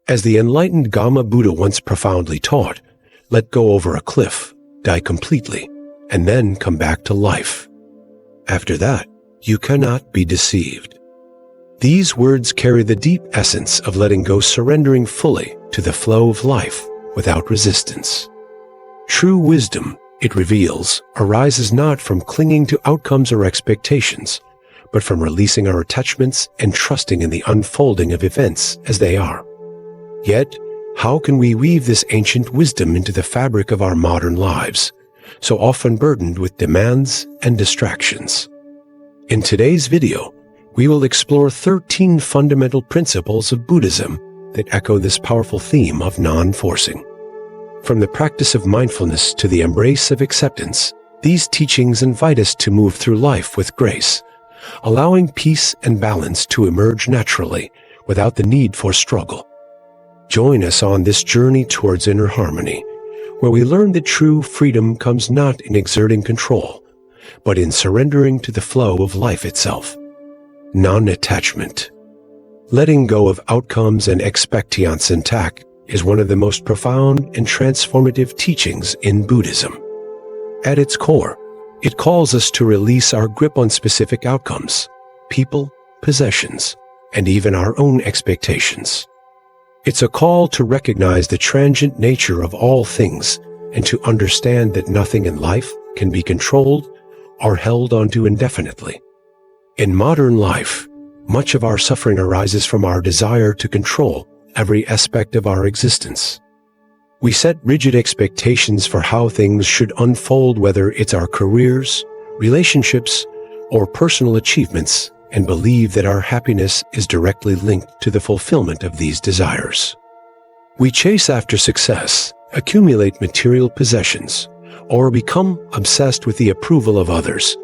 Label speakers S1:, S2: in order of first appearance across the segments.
S1: As the enlightened Gama Buddha once profoundly taught, let go over a cliff, die completely, and then come back to life. After that, you cannot be deceived. These words carry the deep essence of letting go, surrendering fully to the flow of life without resistance. True wisdom, it reveals, arises not from clinging to outcomes or expectations, but from releasing our attachments and trusting in the unfolding of events as they are. Yet, how can we weave this ancient wisdom into the fabric of our modern lives, so often burdened with demands and distractions? In today's video, we will explore 13 fundamental principles of Buddhism that echo this powerful theme of non-forcing. From the practice of mindfulness to the embrace of acceptance, these teachings invite us to move through life with grace, allowing peace and balance to emerge naturally without the need for struggle. Join us on this journey towards inner harmony, where we learn that true freedom comes not in exerting control, but in surrendering to the flow of life itself. Non-attachment. Letting go of outcomes and expectations intact is one of the most profound and transformative teachings in Buddhism. At its core, it calls us to release our grip on specific outcomes, people, possessions, and even our own expectations. It's a call to recognize the transient nature of all things and to understand that nothing in life can be controlled or held onto indefinitely. In modern life, much of our suffering arises from our desire to control every aspect of our existence. We set rigid expectations for how things should unfold, whether it's our careers, relationships, or personal achievements, and believe that our happiness is directly linked to the fulfillment of these desires. We chase after success, accumulate material possessions, or become obsessed with the approval of others,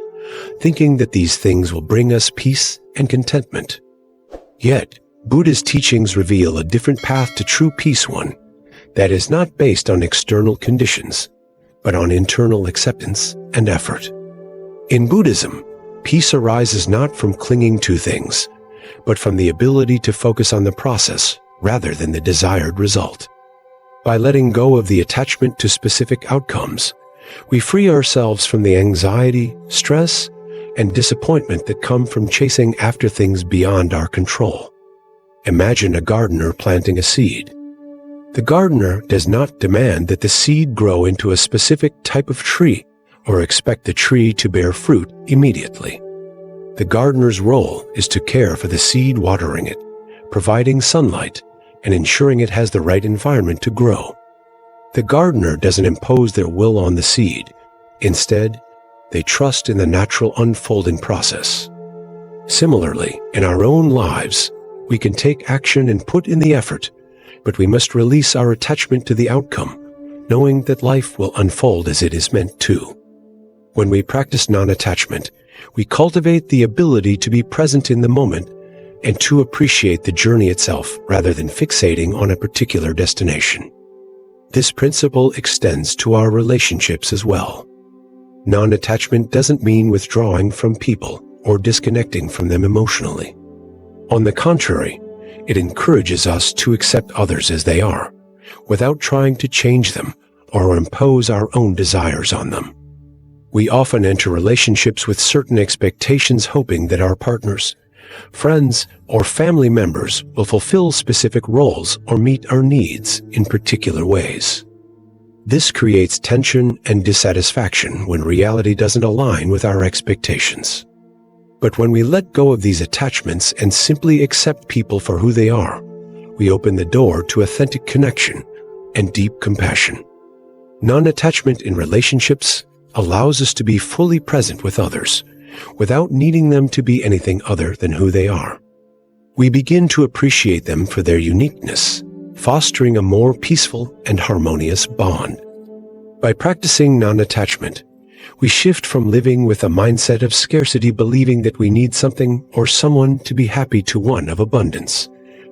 S1: thinking that these things will bring us peace and contentment. Yet, Buddha's teachings reveal a different path to true peace, one that is not based on external conditions, but on internal acceptance and effort. In Buddhism, peace arises not from clinging to things, but from the ability to focus on the process rather than the desired result. By letting go of the attachment to specific outcomes, we free ourselves from the anxiety, stress, and disappointment that come from chasing after things beyond our control. Imagine a gardener planting a seed. The gardener does not demand that the seed grow into a specific type of tree or expect the tree to bear fruit immediately. The gardener's role is to care for the seed, watering it, providing sunlight, and ensuring it has the right environment to grow. The gardener doesn't impose their will on the seed. Instead, they trust in the natural unfolding process. Similarly, in our own lives, we can take action and put in the effort, but we must release our attachment to the outcome, knowing that life will unfold as it is meant to. When we practice non-attachment, we cultivate the ability to be present in the moment and to appreciate the journey itself rather than fixating on a particular destination. This principle extends to our relationships as well. Non-attachment doesn't mean withdrawing from people or disconnecting from them emotionally. On the contrary, it encourages us to accept others as they are, without trying to change them or impose our own desires on them. We often enter relationships with certain expectations, hoping that our partners, friends, or family members will fulfill specific roles or meet our needs in particular ways. This creates tension and dissatisfaction when reality doesn't align with our expectations. But when we let go of these attachments and simply accept people for who they are, we open the door to authentic connection and deep compassion. Non-attachment in relationships allows us to be fully present with others without needing them to be anything other than who they are. We begin to appreciate them for their uniqueness, fostering a more peaceful and harmonious bond. By practicing non-attachment, we shift from living with a mindset of scarcity, believing that we need something or someone to be happy, to one of abundance,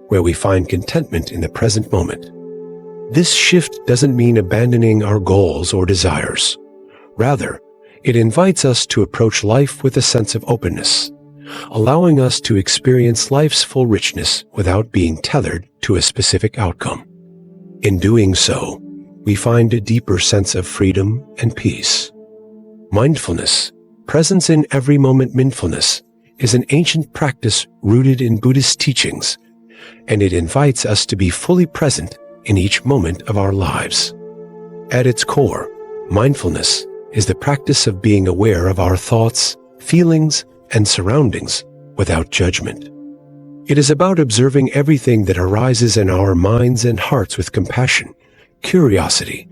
S1: where we find contentment in the present moment. This shift doesn't mean abandoning our goals or desires. Rather, it invites us to approach life with a sense of openness, allowing us to experience life's full richness without being tethered to a specific outcome. In doing so, we find a deeper sense of freedom and peace. Mindfulness, presence in every moment mindfulness, is an ancient practice rooted in Buddhist teachings, and it invites us to be fully present in each moment of our lives. At its core, mindfulness is the practice of being aware of our thoughts, feelings, and surroundings without judgment. It is about observing everything that arises in our minds and hearts with compassion, curiosity,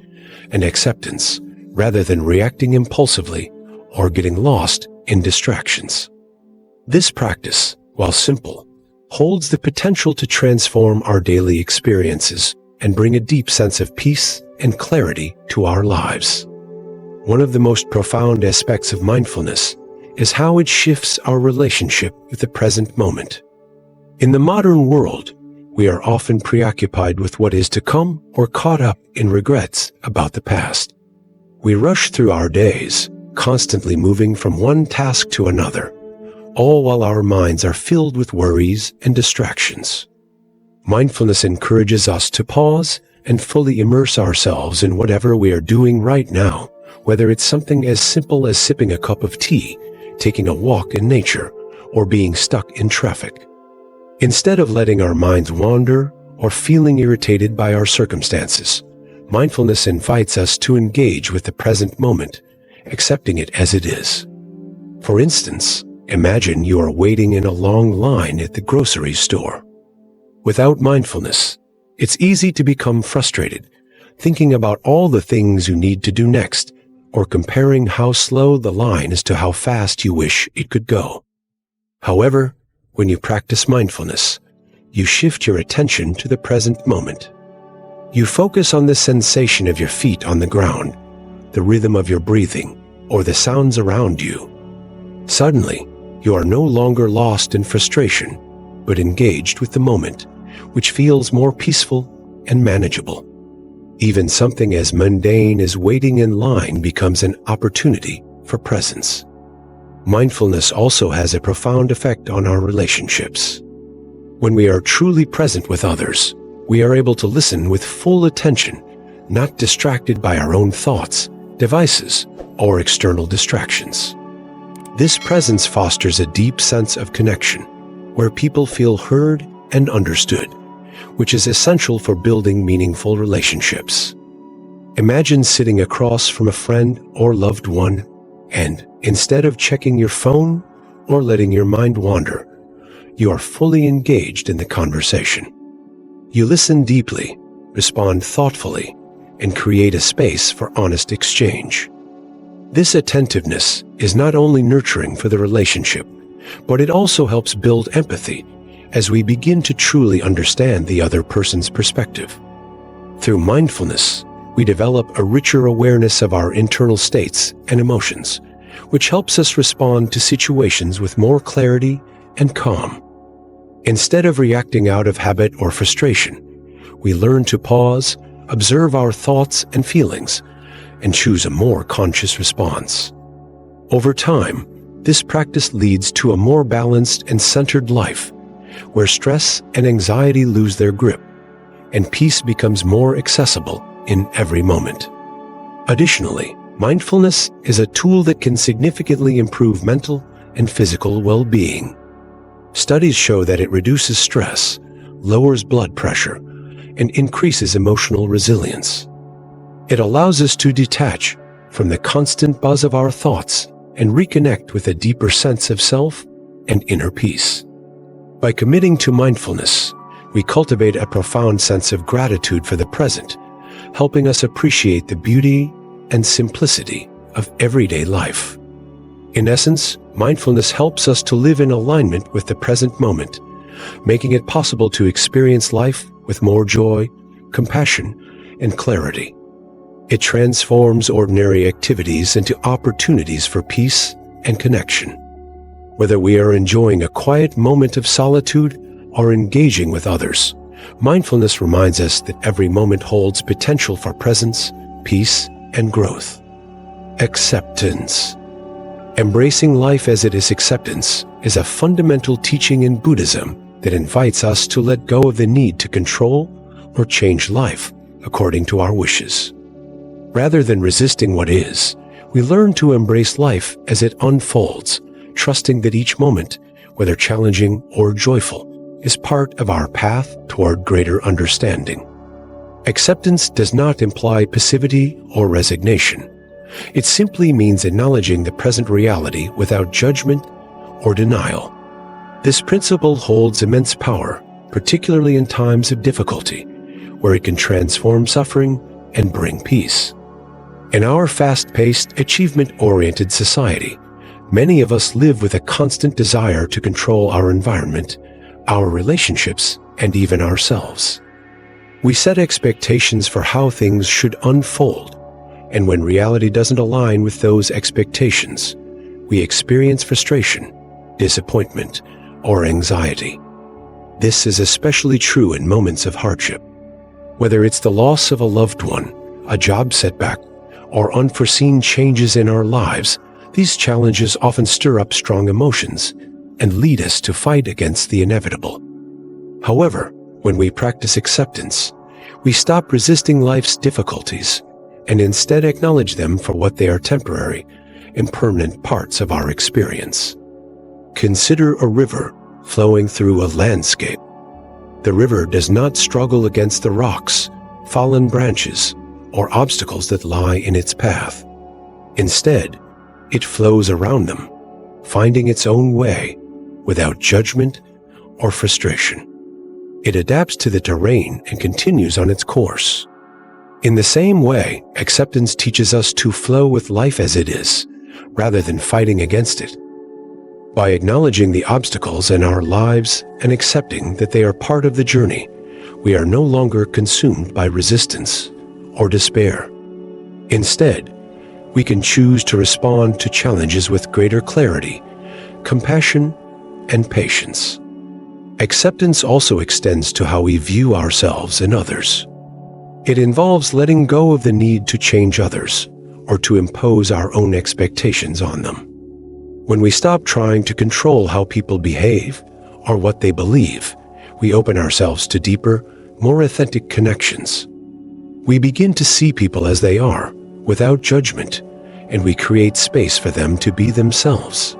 S1: and acceptance, rather than reacting impulsively or getting lost in distractions. This practice, while simple, holds the potential to transform our daily experiences and bring a deep sense of peace and clarity to our lives. One of the most profound aspects of mindfulness is how it shifts our relationship with the present moment. In the modern world, we are often preoccupied with what is to come or caught up in regrets about the past. We rush through our days, constantly moving from one task to another, all while our minds are filled with worries and distractions. Mindfulness encourages us to pause and fully immerse ourselves in whatever we are doing right now, whether it's something as simple as sipping a cup of tea, taking a walk in nature, or being stuck in traffic. Instead of letting our minds wander or feeling irritated by our circumstances, mindfulness invites us to engage with the present moment, accepting it as it is. For instance, imagine you are waiting in a long line at the grocery store. Without mindfulness, it's easy to become frustrated, thinking about all the things you need to do next, or comparing how slow the line is to how fast you wish it could go. However, when you practice mindfulness, you shift your attention to the present moment. You focus on the sensation of your feet on the ground, the rhythm of your breathing, or the sounds around you. Suddenly, you are no longer lost in frustration, but engaged with the moment, which feels more peaceful and manageable. Even something as mundane as waiting in line becomes an opportunity for presence. Mindfulness also has a profound effect on our relationships. When we are truly present with others, we are able to listen with full attention, not distracted by our own thoughts, devices, or external distractions. This presence fosters a deep sense of connection, where people feel heard and understood, which is essential for building meaningful relationships. Imagine sitting across from a friend or loved one, and instead of checking your phone or letting your mind wander, you are fully engaged in the conversation. You listen deeply, respond thoughtfully, and create a space for honest exchange. This attentiveness is not only nurturing for the relationship, but it also helps build empathy as we begin to truly understand the other person's perspective. Through mindfulness, we develop a richer awareness of our internal states and emotions, which helps us respond to situations with more clarity and calm. Instead of reacting out of habit or frustration, we learn to pause, observe our thoughts and feelings, and choose a more conscious response. Over time, this practice leads to a more balanced and centered life, where stress and anxiety lose their grip, and peace becomes more accessible in every moment. Additionally, mindfulness is a tool that can significantly improve mental and physical well-being. Studies show that it reduces stress, lowers blood pressure, and increases emotional resilience. It allows us to detach from the constant buzz of our thoughts and reconnect with a deeper sense of self and inner peace. By committing to mindfulness, we cultivate a profound sense of gratitude for the present, helping us appreciate the beauty and simplicity of everyday life. In essence, mindfulness helps us to live in alignment with the present moment, making it possible to experience life with more joy, compassion, and clarity. It transforms ordinary activities into opportunities for peace and connection. Whether we are enjoying a quiet moment of solitude or engaging with others, mindfulness reminds us that every moment holds potential for presence, peace, and growth. Acceptance. Embracing life as it is acceptance is a fundamental teaching in Buddhism that invites us to let go of the need to control or change life according to our wishes. Rather than resisting what is, we learn to embrace life as it unfolds, trusting that each moment, whether challenging or joyful, is part of our path toward greater understanding. Acceptance does not imply passivity or resignation. It simply means acknowledging the present reality without judgment or denial. This principle holds immense power, particularly in times of difficulty, where it can transform suffering and bring peace. In our fast-paced, achievement-oriented society, many of us live with a constant desire to control our environment, our relationships, and even ourselves. We set expectations for how things should unfold, and when reality doesn't align with those expectations, we experience frustration, disappointment, or anxiety. This is especially true in moments of hardship. Whether it's the loss of a loved one, a job setback, or unforeseen changes in our lives, these challenges often stir up strong emotions and lead us to fight against the inevitable. However, when we practice acceptance, we stop resisting life's difficulties and instead acknowledge them for what they are: temporary, impermanent parts of our experience. Consider a river flowing through a landscape. The river does not struggle against the rocks, fallen branches, or obstacles that lie in its path. Instead, it flows around them, finding its own way without judgment or frustration. It adapts to the terrain and continues on its course. In the same way, acceptance teaches us to flow with life as it is, rather than fighting against it. By acknowledging the obstacles in our lives and accepting that they are part of the journey, we are no longer consumed by resistance or despair. Instead, we can choose to respond to challenges with greater clarity, compassion, and patience. Acceptance also extends to how we view ourselves and others. It involves letting go of the need to change others or to impose our own expectations on them. When we stop trying to control how people behave or what they believe, we open ourselves to deeper, more authentic connections. We begin to see people as they are, without judgment, and we create space for them to be themselves.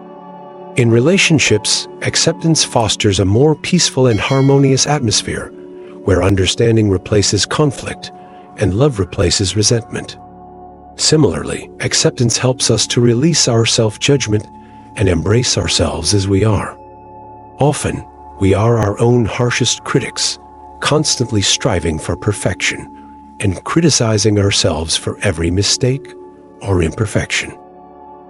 S1: In relationships, acceptance fosters a more peaceful and harmonious atmosphere, where understanding replaces conflict and love replaces resentment. Similarly, acceptance helps us to release our self-judgment and embrace ourselves as we are. Often, we are our own harshest critics, constantly striving for perfection and criticizing ourselves for every mistake or imperfection.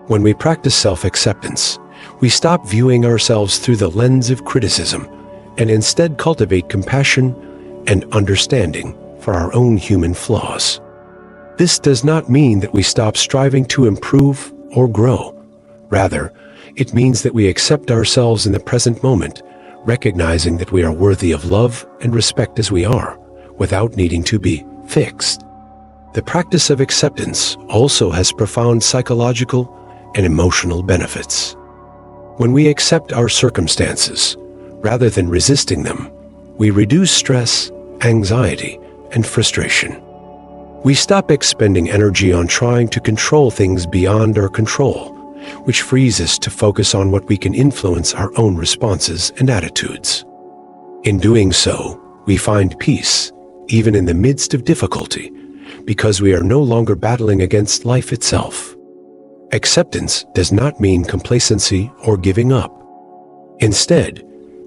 S1: When we practice self-acceptance, we stop viewing ourselves through the lens of criticism and instead cultivate compassion and understanding for our own human flaws. This does not mean that we stop striving to improve or grow. Rather, it means that we accept ourselves in the present moment, recognizing that we are worthy of love and respect as we are, without needing to be fixed. The practice of acceptance also has profound psychological and emotional benefits. When we accept our circumstances, rather than resisting them, we reduce stress, anxiety, and frustration. We stop expending energy on trying to control things beyond our control, which frees us to focus on what we can influence: our own responses and attitudes. In doing so, we find peace, even in the midst of difficulty, because we are no longer battling against life itself. Acceptance does not mean complacency or giving up. Instead,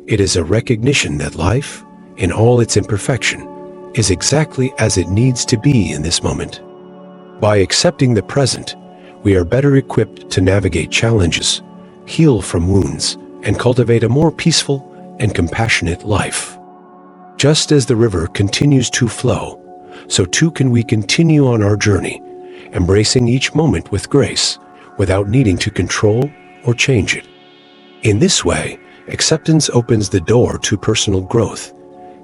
S1: it is a recognition that life, in all its imperfection, is exactly as it needs to be in this moment. By accepting the present, we are better equipped to navigate challenges, heal from wounds, and cultivate a more peaceful and compassionate life. Just as the river continues to flow, so too can we continue on our journey, embracing each moment with grace, without needing to control or change it. In this way, acceptance opens the door to personal growth,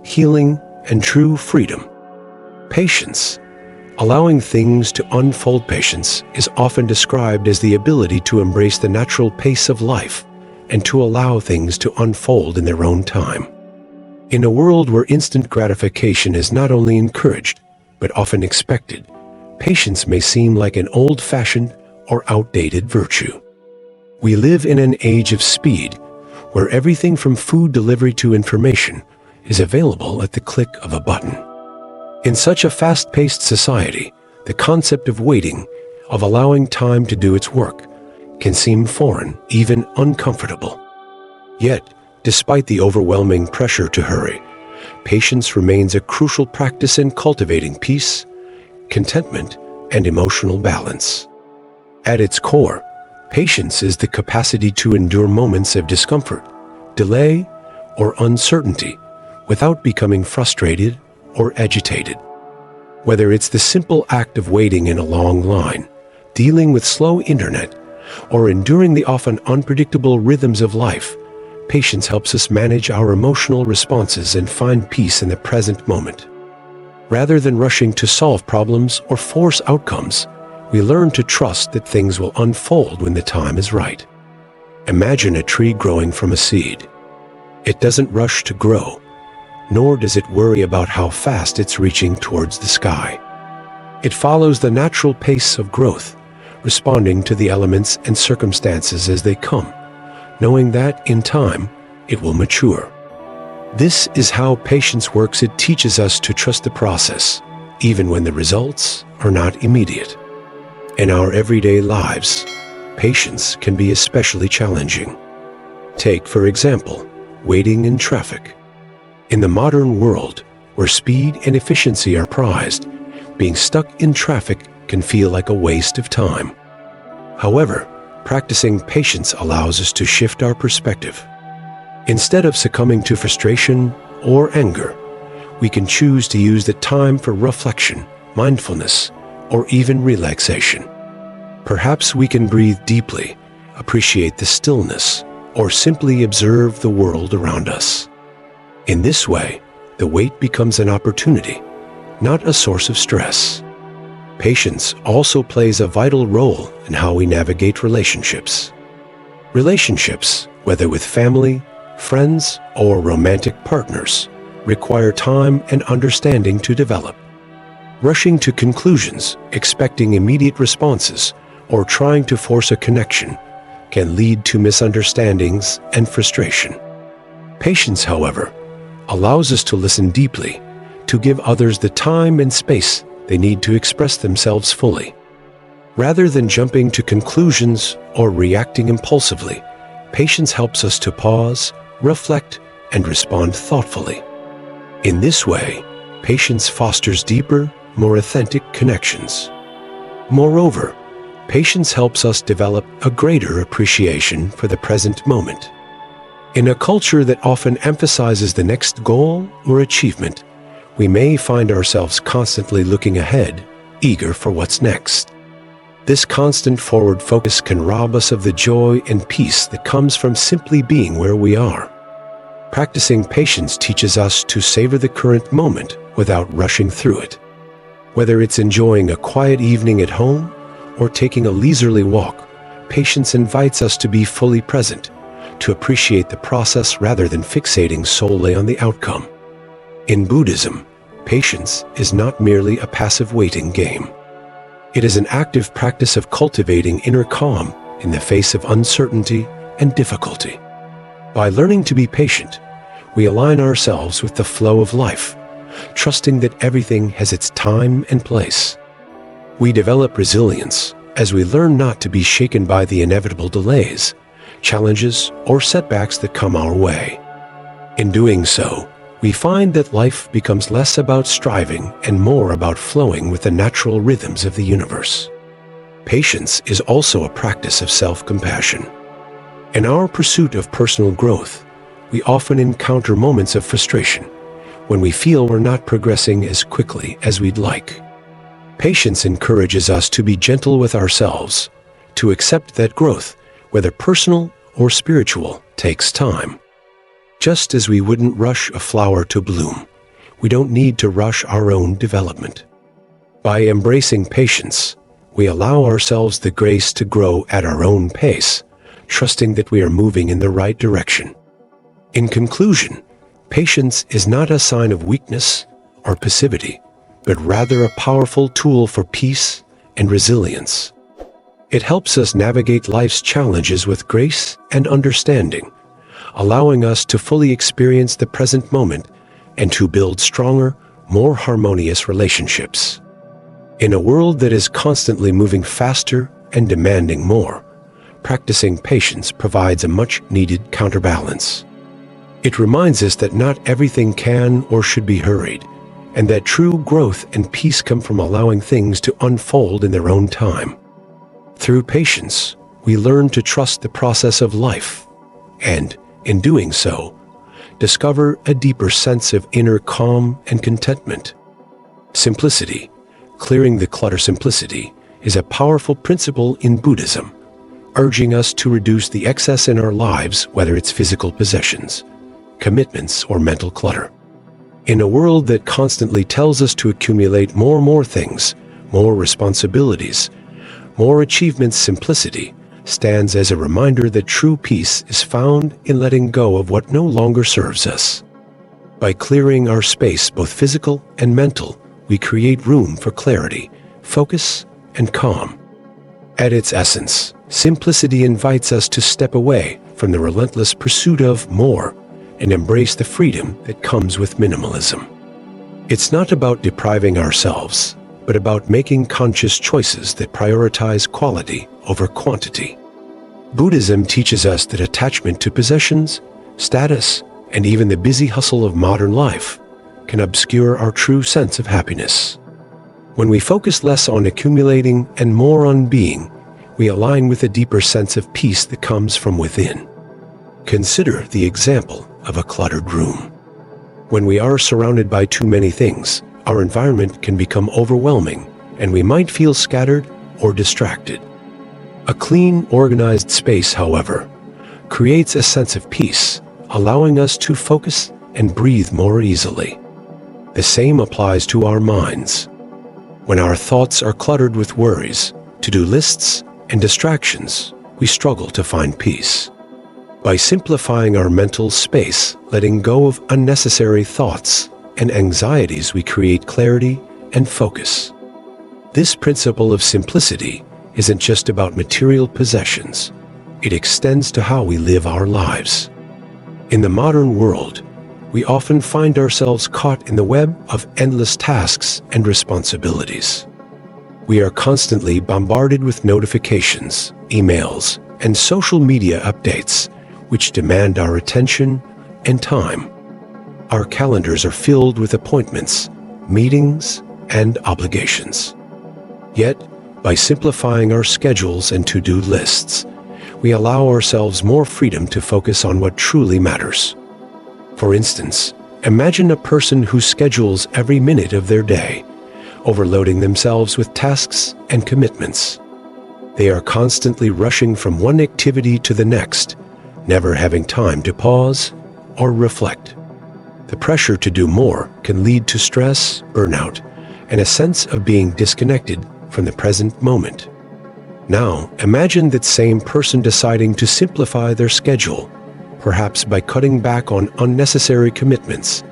S1: healing, and true freedom. Patience. Allowing things to unfold. Patience is often described as the ability to embrace the natural pace of life, and to allow things to unfold in their own time. In a world where instant gratification is not only encouraged, but often expected, patience may seem like an old-fashioned or outdated virtue. We live in an age of speed, where everything from food delivery to information is available at the click of a button. In such a fast-paced society, the concept of waiting, of allowing time to do its work, can seem foreign, even uncomfortable. Yet, despite the overwhelming pressure to hurry, patience remains a crucial practice in cultivating peace, contentment, and emotional balance. At its core, patience is the capacity to endure moments of discomfort, delay, or uncertainty without becoming frustrated or agitated. Whether it's the simple act of waiting in a long line, dealing with slow internet, or enduring the often unpredictable rhythms of life, patience helps us manage our emotional responses and find peace in the present moment. Rather than rushing to solve problems or force outcomes, we learn to trust that things will unfold when the time is right. Imagine a tree growing from a seed. It doesn't rush to grow, nor does it worry about how fast it's reaching towards the sky. It follows the natural pace of growth, responding to the elements and circumstances as they come, knowing that, in time, it will mature. This is how patience works. It teaches us to trust the process, even when the results are not immediate. In our everyday lives, patience can be especially challenging. Take, for example, waiting in traffic. In the modern world, where speed and efficiency are prized, being stuck in traffic can feel like a waste of time. However, practicing patience allows us to shift our perspective. Instead of succumbing to frustration or anger, we can choose to use the time for reflection, mindfulness, or even relaxation. Perhaps we can breathe deeply, appreciate the stillness, or simply observe the world around us. In this way, the wait becomes an opportunity, not a source of stress. Patience also plays a vital role in how we navigate relationships. Relationships, whether with family, friends, or romantic partners, require time and understanding to develop. Rushing to conclusions, expecting immediate responses, or trying to force a connection can lead to misunderstandings and frustration. Patience, however, allows us to listen deeply, to give others the time and space they need to express themselves fully. Rather than jumping to conclusions or reacting impulsively, patience helps us to pause, reflect, and respond thoughtfully. In this way, patience fosters deeper, more authentic connections. Moreover, patience helps us develop a greater appreciation for the present moment. In a culture that often emphasizes the next goal or achievement, we may find ourselves constantly looking ahead, eager for what's next. This constant forward focus can rob us of the joy and peace that comes from simply being where we are. Practicing patience teaches us to savor the current moment without rushing through it. Whether it's enjoying a quiet evening at home or taking a leisurely walk, patience invites us to be fully present, to appreciate the process rather than fixating solely on the outcome. In Buddhism, patience is not merely a passive waiting game. It is an active practice of cultivating inner calm in the face of uncertainty and difficulty. By learning to be patient, we align ourselves with the flow of life, trusting that everything has its time and place. We develop resilience as we learn not to be shaken by the inevitable delays, challenges, or setbacks that come our way. In doing so, we find that life becomes less about striving and more about flowing with the natural rhythms of the universe. Patience is also a practice of self-compassion. In our pursuit of personal growth, we often encounter moments of frustration when we feel we're not progressing as quickly as we'd like. Patience encourages us to be gentle with ourselves, to accept that growth, whether personal or spiritual, takes time. Just as we wouldn't rush a flower to bloom, we don't need to rush our own development. By embracing patience, we allow ourselves the grace to grow at our own pace, trusting that we are moving in the right direction. In conclusion, patience is not a sign of weakness or passivity, but rather a powerful tool for peace and resilience. It helps us navigate life's challenges with grace and understanding, allowing us to fully experience the present moment and to build stronger, more harmonious relationships. In a world that is constantly moving faster and demanding more, practicing patience provides a much-needed counterbalance. It reminds us that not everything can or should be hurried, and that true growth and peace come from allowing things to unfold in their own time. Through patience, we learn to trust the process of life, and, in doing so, discover a deeper sense of inner calm and contentment. Simplicity, clearing the clutter simplicity, is a powerful principle in Buddhism, urging us to reduce the excess in our lives, whether it's physical possessions, commitments, or mental clutter. In a world that constantly tells us to accumulate more things, more responsibilities, more achievements, simplicity stands as a reminder that true peace is found in letting go of what no longer serves us. By clearing our space, both physical and mental, we create room for clarity, focus, and calm. At its essence, simplicity invites us to step away from the relentless pursuit of more and embrace the freedom that comes with minimalism. It's not about depriving ourselves, but about making conscious choices that prioritize quality over quantity. Buddhism teaches us that attachment to possessions, status, and even the busy hustle of modern life can obscure our true sense of happiness. When we focus less on accumulating and more on being, we align with a deeper sense of peace that comes from within. Consider the example of a cluttered room. When we are surrounded by too many things, our environment can become overwhelming, and we might feel scattered or distracted. A clean, organized space, however, creates a sense of peace, allowing us to focus and breathe more easily. The same applies to our minds. When our thoughts are cluttered with worries, to-do lists, and distractions, we struggle to find peace. By simplifying our mental space, letting go of unnecessary thoughts and anxieties, we create clarity and focus. This principle of simplicity isn't just about material possessions. It extends to how we live our lives. In the modern world, we often find ourselves caught in the web of endless tasks and responsibilities. We are constantly bombarded with notifications, emails, and social media updates, which demand our attention and time. Our calendars are filled with appointments, meetings, and obligations. Yet, by simplifying our schedules and to-do lists, we allow ourselves more freedom to focus on what truly matters. For instance, imagine a person who schedules every minute of their day, overloading themselves with tasks and commitments. They are constantly rushing from one activity to the next, never having time to pause or reflect. The pressure to do more can lead to stress, burnout, and a sense of being disconnected from the present moment. Now, imagine that same person deciding to simplify their schedule, perhaps by cutting back on unnecessary commitments,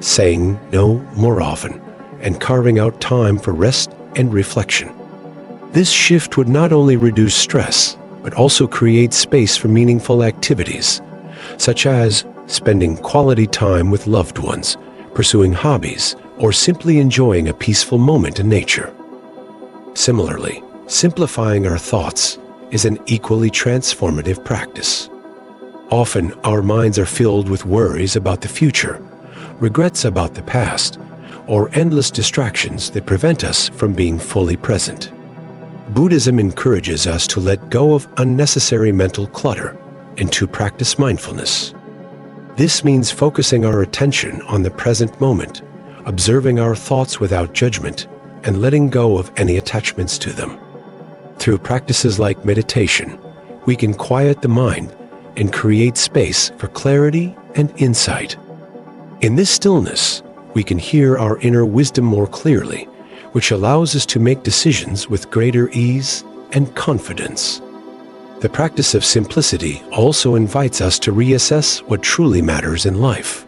S1: saying no more often, and carving out time for rest and reflection. This shift would not only reduce stress, but also create space for meaningful activities, such as spending quality time with loved ones, pursuing hobbies, or simply enjoying a peaceful moment in nature. Similarly, simplifying our thoughts is an equally transformative practice. Often, our minds are filled with worries about the future, regrets about the past, or endless distractions that prevent us from being fully present. Buddhism encourages us to let go of unnecessary mental clutter and to practice mindfulness. This means focusing our attention on the present moment, observing our thoughts without judgment, and letting go of any attachments to them. Through practices like meditation, we can quiet the mind and create space for clarity and insight. In this stillness, we can hear our inner wisdom more clearly, which allows us to make decisions with greater ease and confidence. The practice of simplicity also invites us to reassess what truly matters in life.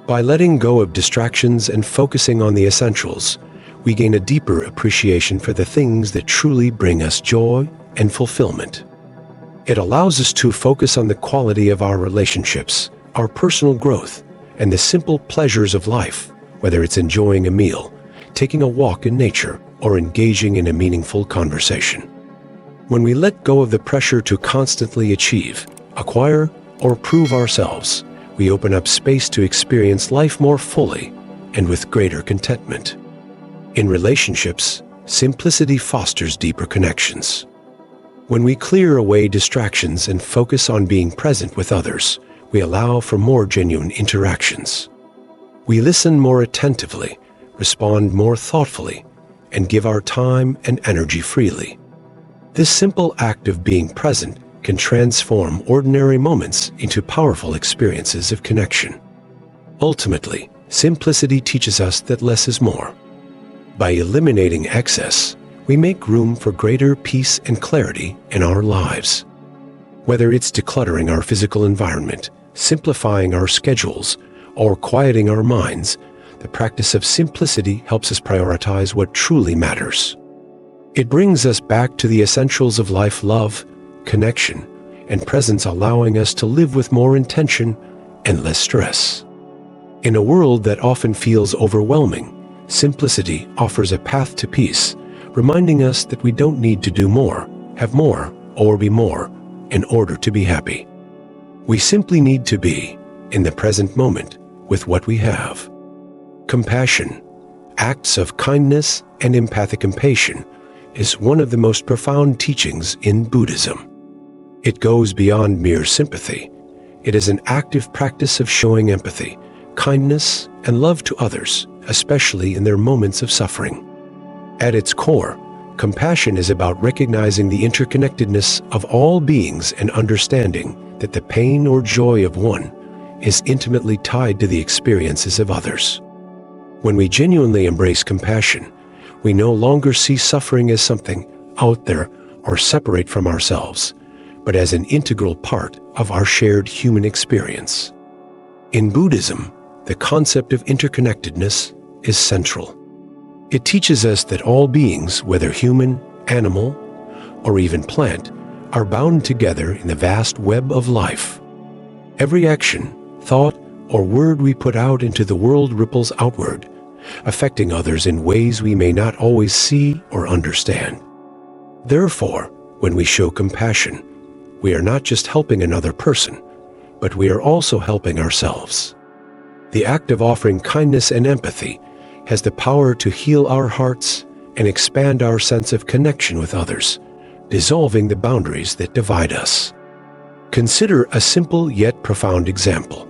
S1: By letting go of distractions and focusing on the essentials, we gain a deeper appreciation for the things that truly bring us joy and fulfillment. It allows us to focus on the quality of our relationships, our personal growth, and the simple pleasures of life, whether it's enjoying a meal, taking a walk in nature, or engaging in a meaningful conversation. When we let go of the pressure to constantly achieve, acquire, or prove ourselves, we open up space to experience life more fully and with greater contentment. In relationships, simplicity fosters deeper connections. When we clear away distractions and focus on being present with others, we allow for more genuine interactions. We listen more attentively, respond more thoughtfully, and give our time and energy freely. This simple act of being present can transform ordinary moments into powerful experiences of connection. Ultimately, simplicity teaches us that less is more. By eliminating excess, we make room for greater peace and clarity in our lives. Whether it's decluttering our physical environment, simplifying our schedules, or quieting our minds, the practice of simplicity helps us prioritize what truly matters. It brings us back to the essentials of life: love, connection, and presence, allowing us to live with more intention and less stress. In a world that often feels overwhelming, simplicity offers a path to peace, reminding us that we don't need to do more, have more, or be more in order to be happy. We simply need to be in the present moment with what we have. Compassion, acts of kindness and empathic compassion, is one of the most profound teachings in Buddhism. It goes beyond mere sympathy. It is an active practice of showing empathy, kindness, and love to others, especially in their moments of suffering. At its core, compassion is about recognizing the interconnectedness of all beings and understanding that the pain or joy of one is intimately tied to the experiences of others. When we genuinely embrace compassion, we no longer see suffering as something out there or separate from ourselves, but as an integral part of our shared human experience. In Buddhism, the concept of interconnectedness is central. It teaches us that all beings, whether human, animal, or even plant, are bound together in the vast web of life. Every action, thought, or word we put out into the world ripples outward, affecting others in ways we may not always see or understand. Therefore, when we show compassion, we are not just helping another person, but we are also helping ourselves. The act of offering kindness and empathy has the power to heal our hearts and expand our sense of connection with others, dissolving the boundaries that divide us. Consider a simple yet profound example.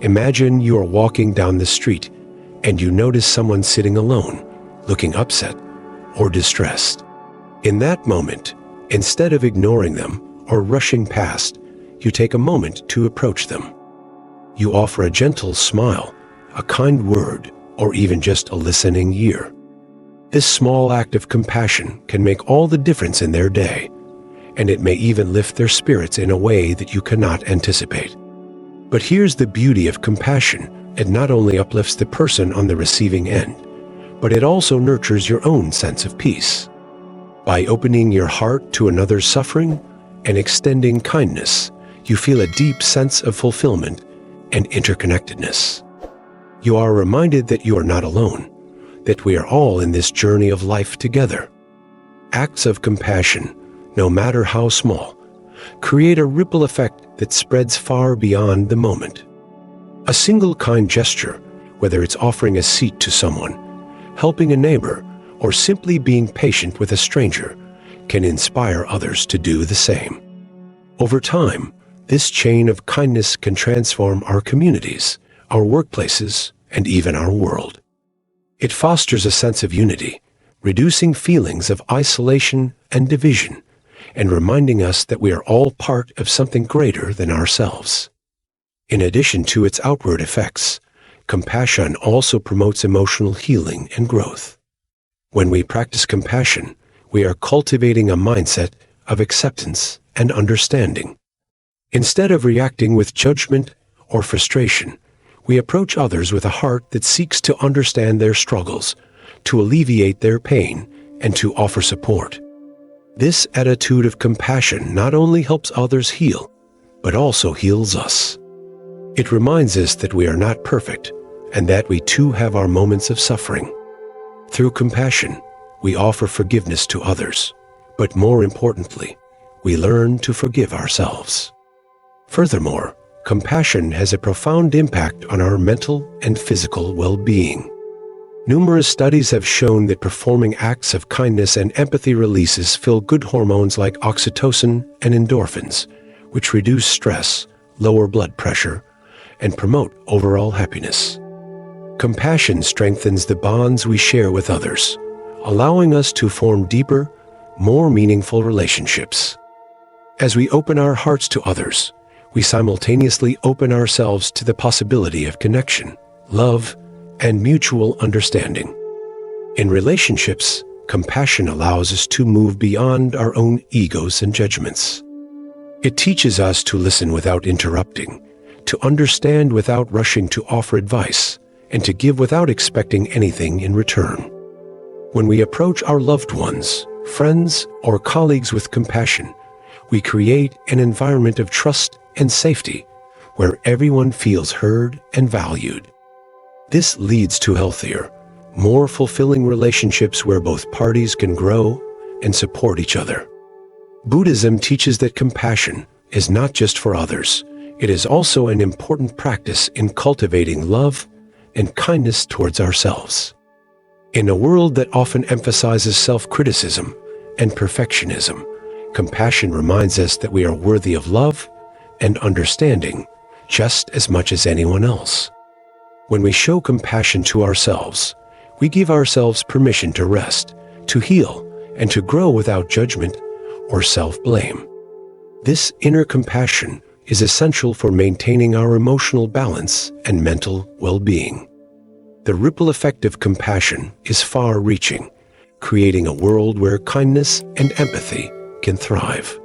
S1: Imagine you are walking down the street and you notice someone sitting alone, looking upset or distressed. In that moment, instead of ignoring them or rushing past, you take a moment to approach them. You offer a gentle smile, a kind word, or even just a listening ear. This small act of compassion can make all the difference in their day, and it may even lift their spirits in a way that you cannot anticipate. But here's the beauty of compassion. It not only uplifts the person on the receiving end, but it also nurtures your own sense of peace. By opening your heart to another's suffering and extending kindness, you feel a deep sense of fulfillment and interconnectedness. You are reminded that you are not alone, that we are all in this journey of life together. Acts of compassion, no matter how small, create a ripple effect that spreads far beyond the moment. A single kind gesture, whether it's offering a seat to someone, helping a neighbor, or simply being patient with a stranger, can inspire others to do the same. Over time, this chain of kindness can transform our communities, our workplaces, and even our world. It fosters a sense of unity, reducing feelings of isolation and division, and reminding us that we are all part of something greater than ourselves. In addition to its outward effects, compassion also promotes emotional healing and growth. When we practice compassion, we are cultivating a mindset of acceptance and understanding. Instead of reacting with judgment or frustration, we approach others with a heart that seeks to understand their struggles, to alleviate their pain, and to offer support. This attitude of compassion not only helps others heal, but also heals us. It reminds us that we are not perfect, and that we too have our moments of suffering. Through compassion, we offer forgiveness to others, but more importantly, we learn to forgive ourselves. Furthermore, compassion has a profound impact on our mental and physical well-being. Numerous studies have shown that performing acts of kindness and empathy releases feel-good hormones like oxytocin and endorphins, which reduce stress, lower blood pressure, and promote overall happiness. Compassion strengthens the bonds we share with others, allowing us to form deeper, more meaningful relationships. As we open our hearts to others, we simultaneously open ourselves to the possibility of connection, love, and mutual understanding. In relationships, compassion allows us to move beyond our own egos and judgments. It teaches us to listen without interrupting, to understand without rushing to offer advice, and to give without expecting anything in return. When we approach our loved ones, friends, or colleagues with compassion, we create an environment of trust and safety where everyone feels heard and valued. This leads to healthier, more fulfilling relationships where both parties can grow and support each other. Buddhism teaches that compassion is not just for others, it is also an important practice in cultivating love and kindness towards ourselves. In a world that often emphasizes self-criticism and perfectionism, compassion reminds us that we are worthy of love and understanding just as much as anyone else. When we show compassion to ourselves, we give ourselves permission to rest, to heal, and to grow without judgment or self-blame. This inner compassion is essential for maintaining our emotional balance and mental well-being. The ripple effect of compassion is far-reaching, creating a world where kindness and empathy can thrive.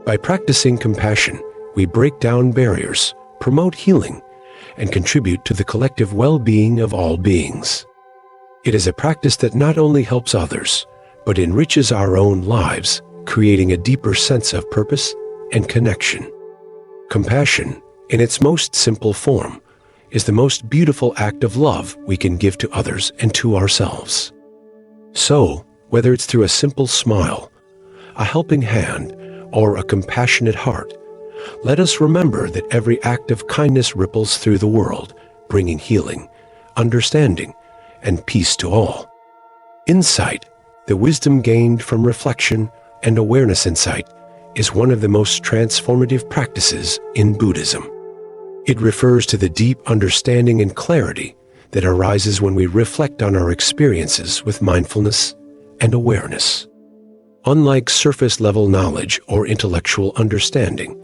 S1: By practicing compassion, we break down barriers, promote healing, and contribute to the collective well-being of all beings. It is a practice that not only helps others, but enriches our own lives, creating a deeper sense of purpose and connection. Compassion, in its most simple form, is the most beautiful act of love we can give to others and to ourselves. So, whether it's through a simple smile, a helping hand, or a compassionate heart, let us remember that every act of kindness ripples through the world, bringing healing, understanding, and peace to all. Insight, the wisdom gained from reflection and awareness insight, is one of the most transformative practices in Buddhism. It refers to the deep understanding and clarity that arises when we reflect on our experiences with mindfulness and awareness. Unlike surface-level knowledge or intellectual understanding,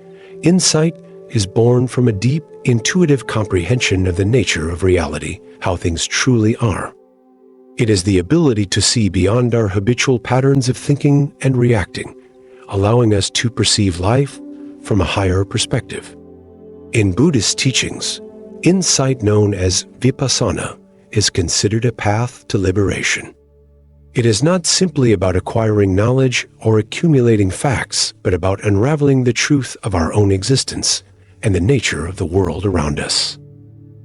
S1: insight is born from a deep, intuitive comprehension of the nature of reality, how things truly are. It is the ability to see beyond our habitual patterns of thinking and reacting, allowing us to perceive life from a higher perspective. In Buddhist teachings, insight known as vipassana is considered a path to liberation. It is not simply about acquiring knowledge or accumulating facts, but about unraveling the truth of our own existence and the nature of the world around us.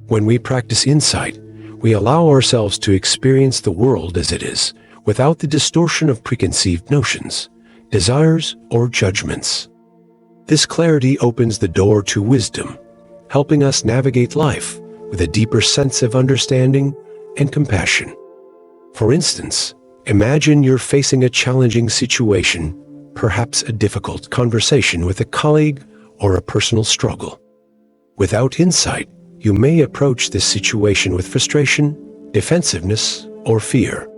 S1: When we practice insight, we allow ourselves to experience the world as it is, without the distortion of preconceived notions, desires, or judgments. This clarity opens the door to wisdom, helping us navigate life with a deeper sense of understanding and compassion. For instance, imagine you're facing a challenging situation, perhaps a difficult conversation with a colleague or a personal struggle. Without insight, you may approach this situation with frustration, defensiveness, or fear.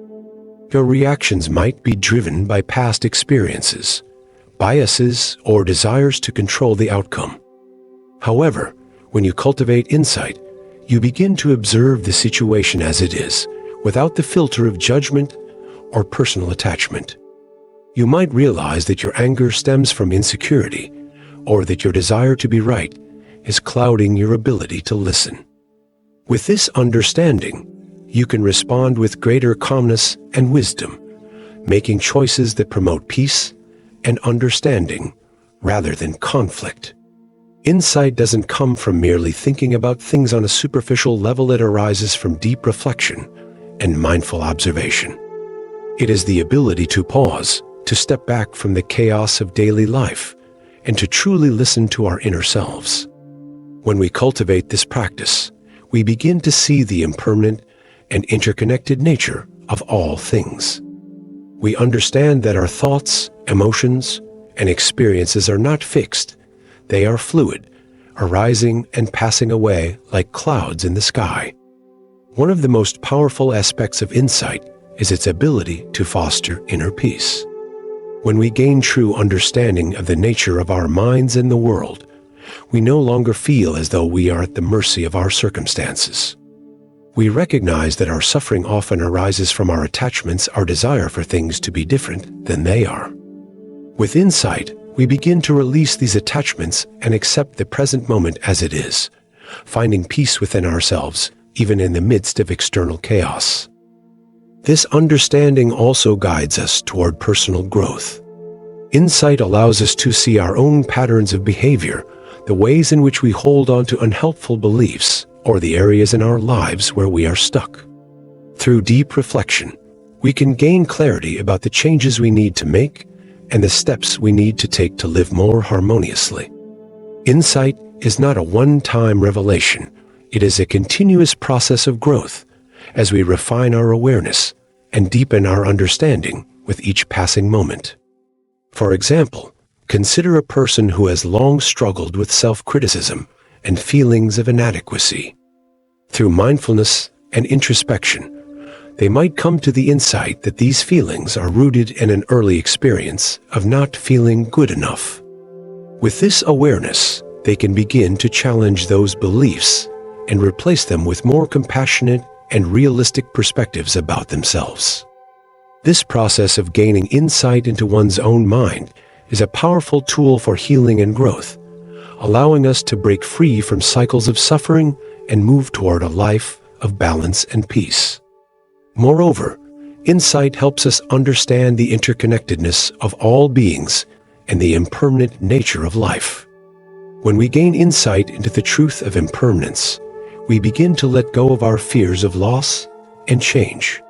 S1: Your reactions might be driven by past experiences, biases, or desires to control the outcome. However, when you cultivate insight, you begin to observe the situation as it is, without the filter of judgment or personal attachment. You might realize that your anger stems from insecurity, or that your desire to be right is clouding your ability to listen. With this understanding, you can respond with greater calmness and wisdom, making choices that promote peace and understanding rather than conflict. Insight doesn't come from merely thinking about things on a superficial level. It arises from deep reflection and mindful observation. It is the ability to pause, to step back from the chaos of daily life, and to truly listen to our inner selves. When we cultivate this practice, we begin to see the impermanent and interconnected nature of all things. We understand that our thoughts, emotions, and experiences are not fixed. They are fluid, arising and passing away like clouds in the sky. One of the most powerful aspects of insight is its ability to foster inner peace. When we gain true understanding of the nature of our minds and the world, we no longer feel as though we are at the mercy of our circumstances. We recognize that our suffering often arises from our attachments, our desire for things to be different than they are. With insight, we begin to release these attachments and accept the present moment as it is, finding peace within ourselves, even in the midst of external chaos. This understanding also guides us toward personal growth. Insight allows us to see our own patterns of behavior, the ways in which we hold on to unhelpful beliefs, or the areas in our lives where we are stuck. Through deep reflection, we can gain clarity about the changes we need to make and the steps we need to take to live more harmoniously. Insight is not a one-time revelation. It is a continuous process of growth as we refine our awareness and deepen our understanding with each passing moment. For example, consider a person who has long struggled with self-criticism and feelings of inadequacy. Through mindfulness and introspection, they might come to the insight that these feelings are rooted in an early experience of not feeling good enough. With this awareness, they can begin to challenge those beliefs and replace them with more compassionate and realistic perspectives about themselves. This process of gaining insight into one's own mind is a powerful tool for healing and growth, allowing us to break free from cycles of suffering and move toward a life of balance and peace. Moreover, insight helps us understand the interconnectedness of all beings and the impermanent nature of life. When we gain insight into the truth of impermanence, we begin to let go of our fears of loss and change.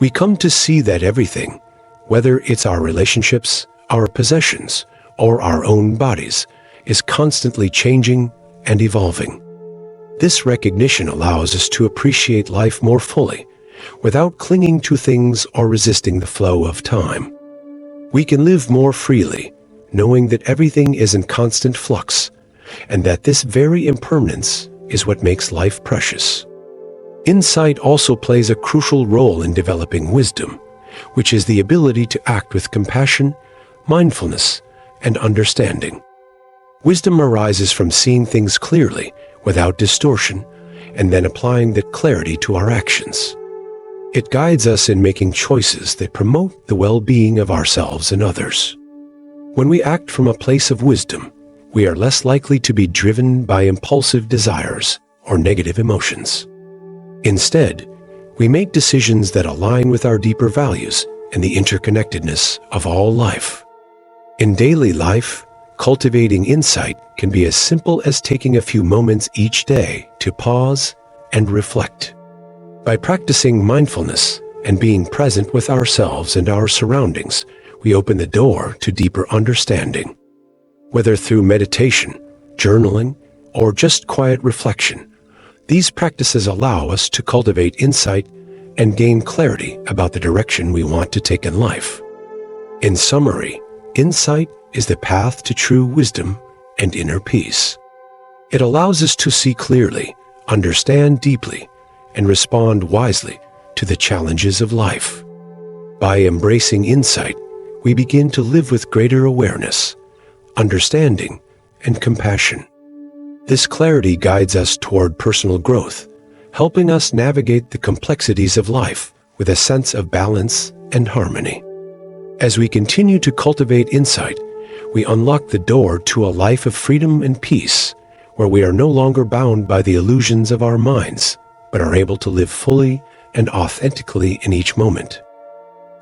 S1: We come to see that everything, whether it's our relationships, our possessions, or our own bodies, is constantly changing and evolving. This recognition allows us to appreciate life more fully, without clinging to things or resisting the flow of time. We can live more freely, knowing that everything is in constant flux, and that this very impermanence is what makes life precious. Insight also plays a crucial role in developing wisdom, which is the ability to act with compassion, mindfulness, and understanding. Wisdom arises from seeing things clearly, without distortion, and then applying that clarity to our actions. It guides us in making choices that promote the well-being of ourselves and others. When we act from a place of wisdom, we are less likely to be driven by impulsive desires or negative emotions. Instead, we make decisions that align with our deeper values and the interconnectedness of all life. In daily life, cultivating insight can be as simple as taking a few moments each day to pause and reflect. By practicing mindfulness and being present with ourselves and our surroundings, we open the door to deeper understanding. Whether through meditation, journaling, or just quiet reflection, these practices allow us to cultivate insight and gain clarity about the direction we want to take in life. In summary, insight is the path to true wisdom and inner peace. It allows us to see clearly, understand deeply, and respond wisely to the challenges of life. By embracing insight, we begin to live with greater awareness, understanding, and compassion. This clarity guides us toward personal growth, helping us navigate the complexities of life with a sense of balance and harmony. As we continue to cultivate insight, we unlock the door to a life of freedom and peace, where we are no longer bound by the illusions of our minds, but are able to live fully and authentically in each moment.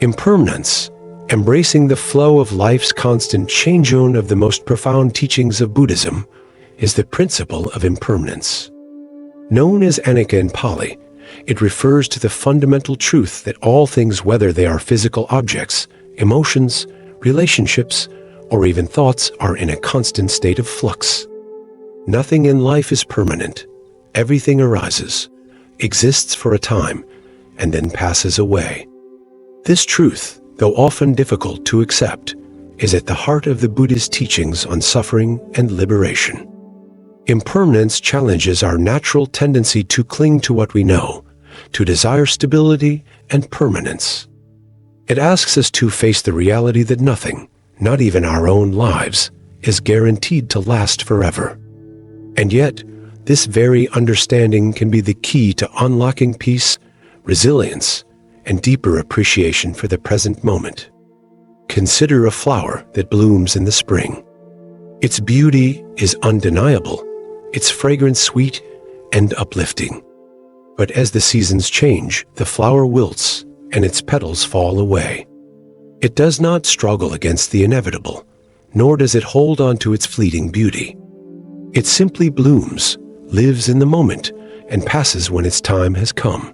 S1: Impermanence, embracing the flow of life's constant change. One of the most profound teachings of Buddhism is the principle of impermanence. Known as anicca in Pali, it refers to the fundamental truth that all things, whether they are physical objects, emotions, relationships, or even thoughts, are in a constant state of flux. Nothing in life is permanent. Everything arises, exists for a time, and then passes away. This truth, though often difficult to accept, is at the heart of the Buddhist teachings on suffering and liberation. Impermanence challenges our natural tendency to cling to what we know, to desire stability and permanence. It asks us to face the reality that nothing, not even our own lives, is guaranteed to last forever. And yet, this very understanding can be the key to unlocking peace, resilience, and deeper appreciation for the present moment. Consider a flower that blooms in the spring. Its beauty is undeniable, its fragrance sweet and uplifting. But as the seasons change, the flower wilts and its petals fall away. It does not struggle against the inevitable, nor does it hold on to its fleeting beauty. It simply blooms, lives in the moment, and passes when its time has come.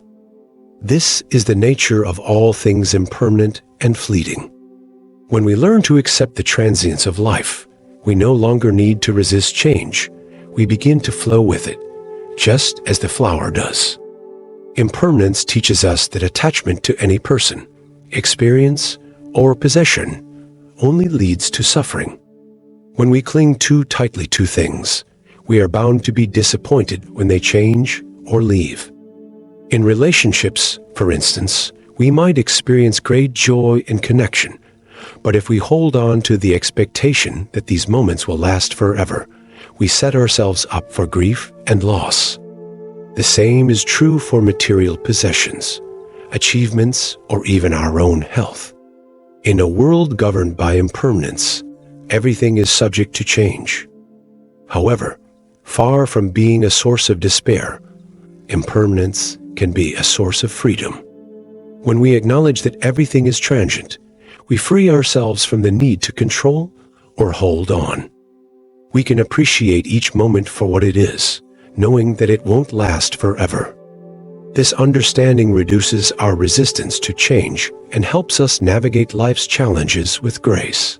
S1: This is the nature of all things impermanent and fleeting. When we learn to accept the transience of life, we no longer need to resist change. We begin to flow with it, just as the flower does. Impermanence teaches us that attachment to any person, experience, or possession only leads to suffering. When we cling too tightly to things, we are bound to be disappointed when they change or leave. In relationships, for instance, we might experience great joy and connection, but if we hold on to the expectation that these moments will last forever, we set ourselves up for grief and loss. The same is true for material possessions, achievements, or even our own health. In a world governed by impermanence, everything is subject to change. However, far from being a source of despair, impermanence can be a source of freedom. When we acknowledge that everything is transient, we free ourselves from the need to control or hold on. We can appreciate each moment for what it is, knowing that it won't last forever. This understanding reduces our resistance to change and helps us navigate life's challenges with grace.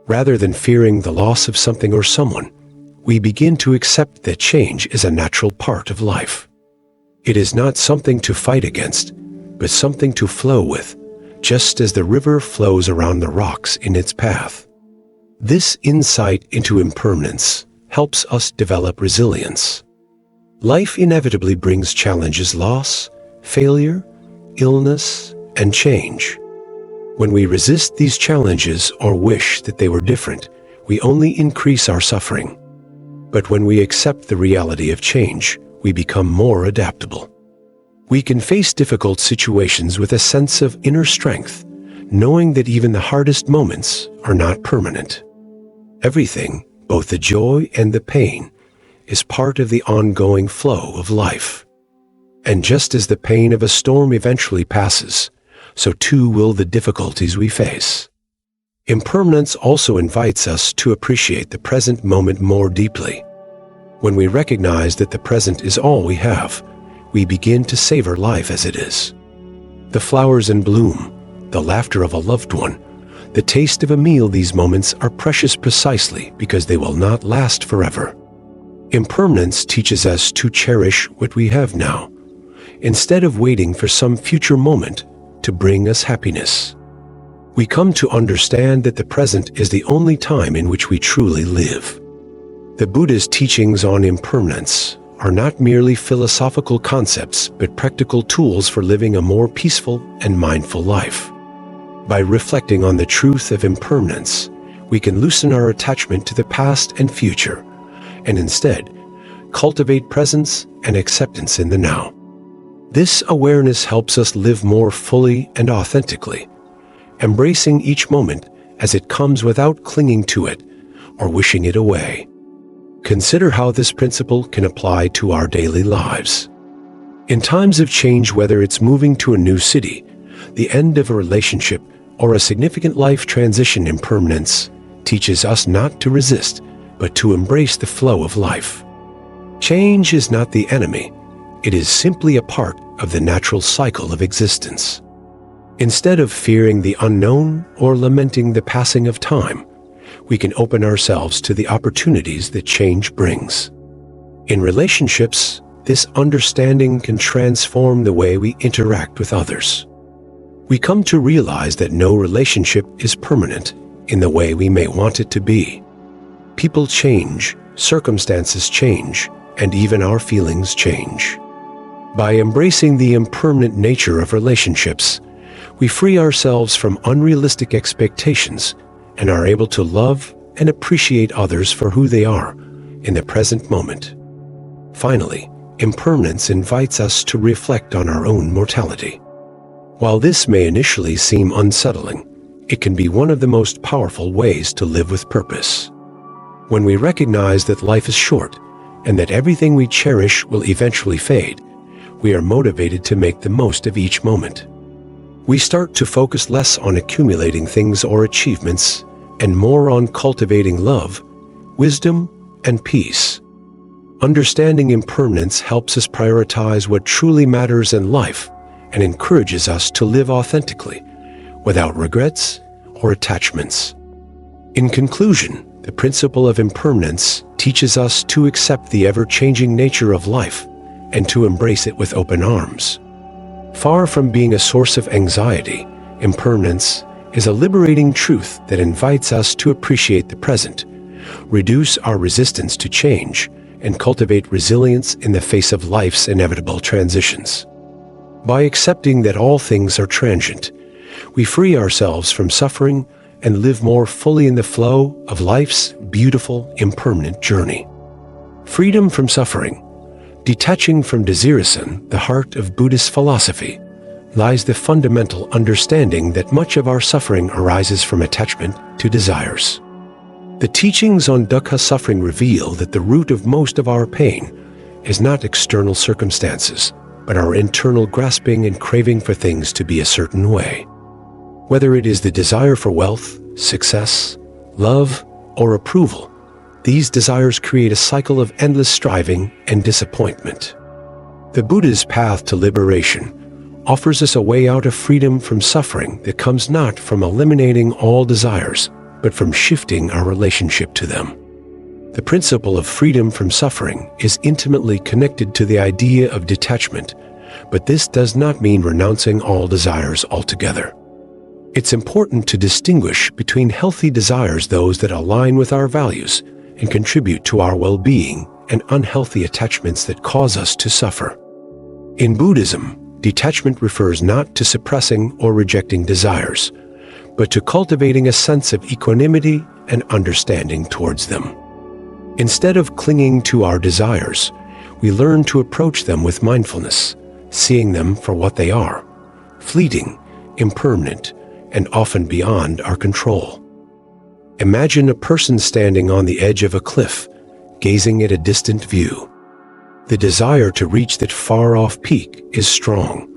S1: Rather than fearing the loss of something or someone, we begin to accept that change is a natural part of life. It is not something to fight against, but something to flow with, just as the river flows around the rocks in its path. This insight into impermanence helps us develop resilience. Life inevitably brings challenges: loss, failure, illness, and change. When we resist these challenges or wish that they were different, we only increase our suffering. But when we accept the reality of change, we become more adaptable. We can face difficult situations with a sense of inner strength, knowing that even the hardest moments are not permanent. Everything, both the joy and the pain, is part of the ongoing flow of life. And just as the pain of a storm eventually passes, so too will the difficulties we face. Impermanence also invites us to appreciate the present moment more deeply. When we recognize that the present is all we have, we begin to savor life as it is. The flowers in bloom, the laughter of a loved one, the taste of a meal, these moments are precious precisely because they will not last forever. Impermanence teaches us to cherish what we have now, instead of waiting for some future moment to bring us happiness. We come to understand that the present is the only time in which we truly live. The Buddha's teachings on impermanence are not merely philosophical concepts, but practical tools for living a more peaceful and mindful life. By reflecting on the truth of impermanence, we can loosen our attachment to the past and future, and instead cultivate presence and acceptance in the now. This awareness helps us live more fully and authentically, embracing each moment as it comes without clinging to it or wishing it away. Consider how this principle can apply to our daily lives. In times of change, whether it's moving to a new city, the end of a relationship, or a significant life transition, impermanence teaches us not to resist, but to embrace the flow of life. Change is not the enemy. It is simply a part of the natural cycle of existence. Instead of fearing the unknown or lamenting the passing of time, we can open ourselves to the opportunities that change brings. In relationships, this understanding can transform the way we interact with others. We come to realize that no relationship is permanent in the way we may want it to be. People change, circumstances change, and even our feelings change. By embracing the impermanent nature of relationships, we free ourselves from unrealistic expectations and are able to love and appreciate others for who they are in the present moment. Finally, impermanence invites us to reflect on our own mortality. While this may initially seem unsettling, it can be one of the most powerful ways to live with purpose. When we recognize that life is short and that everything we cherish will eventually fade, we are motivated to make the most of each moment. We start to focus less on accumulating things or achievements and more on cultivating love, wisdom, and peace. Understanding impermanence helps us prioritize what truly matters in life and encourages us to live authentically, without regrets or attachments. In conclusion, the principle of impermanence teaches us to accept the ever-changing nature of life and to embrace it with open arms. Far from being a source of anxiety, impermanence is a liberating truth that invites us to appreciate the present, reduce our resistance to change, and cultivate resilience in the face of life's inevitable transitions. By accepting that all things are transient, we free ourselves from suffering and live more fully in the flow of life's beautiful, impermanent journey. Freedom from suffering, detaching from desirison, the heart of Buddhist philosophy, lies the fundamental understanding that much of our suffering arises from attachment to desires. The teachings on dukkha suffering reveal that the root of most of our pain is not external circumstances, but our internal grasping and craving for things to be a certain way. Whether it is the desire for wealth, success, love, or approval, these desires create a cycle of endless striving and disappointment. The Buddha's path to liberation offers us a way out of freedom from suffering that comes not from eliminating all desires, but from shifting our relationship to them. The principle of freedom from suffering is intimately connected to the idea of detachment, but this does not mean renouncing all desires altogether. It's important to distinguish between healthy desires, those that align with our values and contribute to our well-being, and unhealthy attachments that cause us to suffer. In Buddhism, detachment refers not to suppressing or rejecting desires, but to cultivating a sense of equanimity and understanding towards them. Instead of clinging to our desires, we learn to approach them with mindfulness, seeing them for what they are, fleeting, impermanent, and often beyond our control. Imagine a person standing on the edge of a cliff, gazing at a distant view. The desire to reach that far-off peak is strong,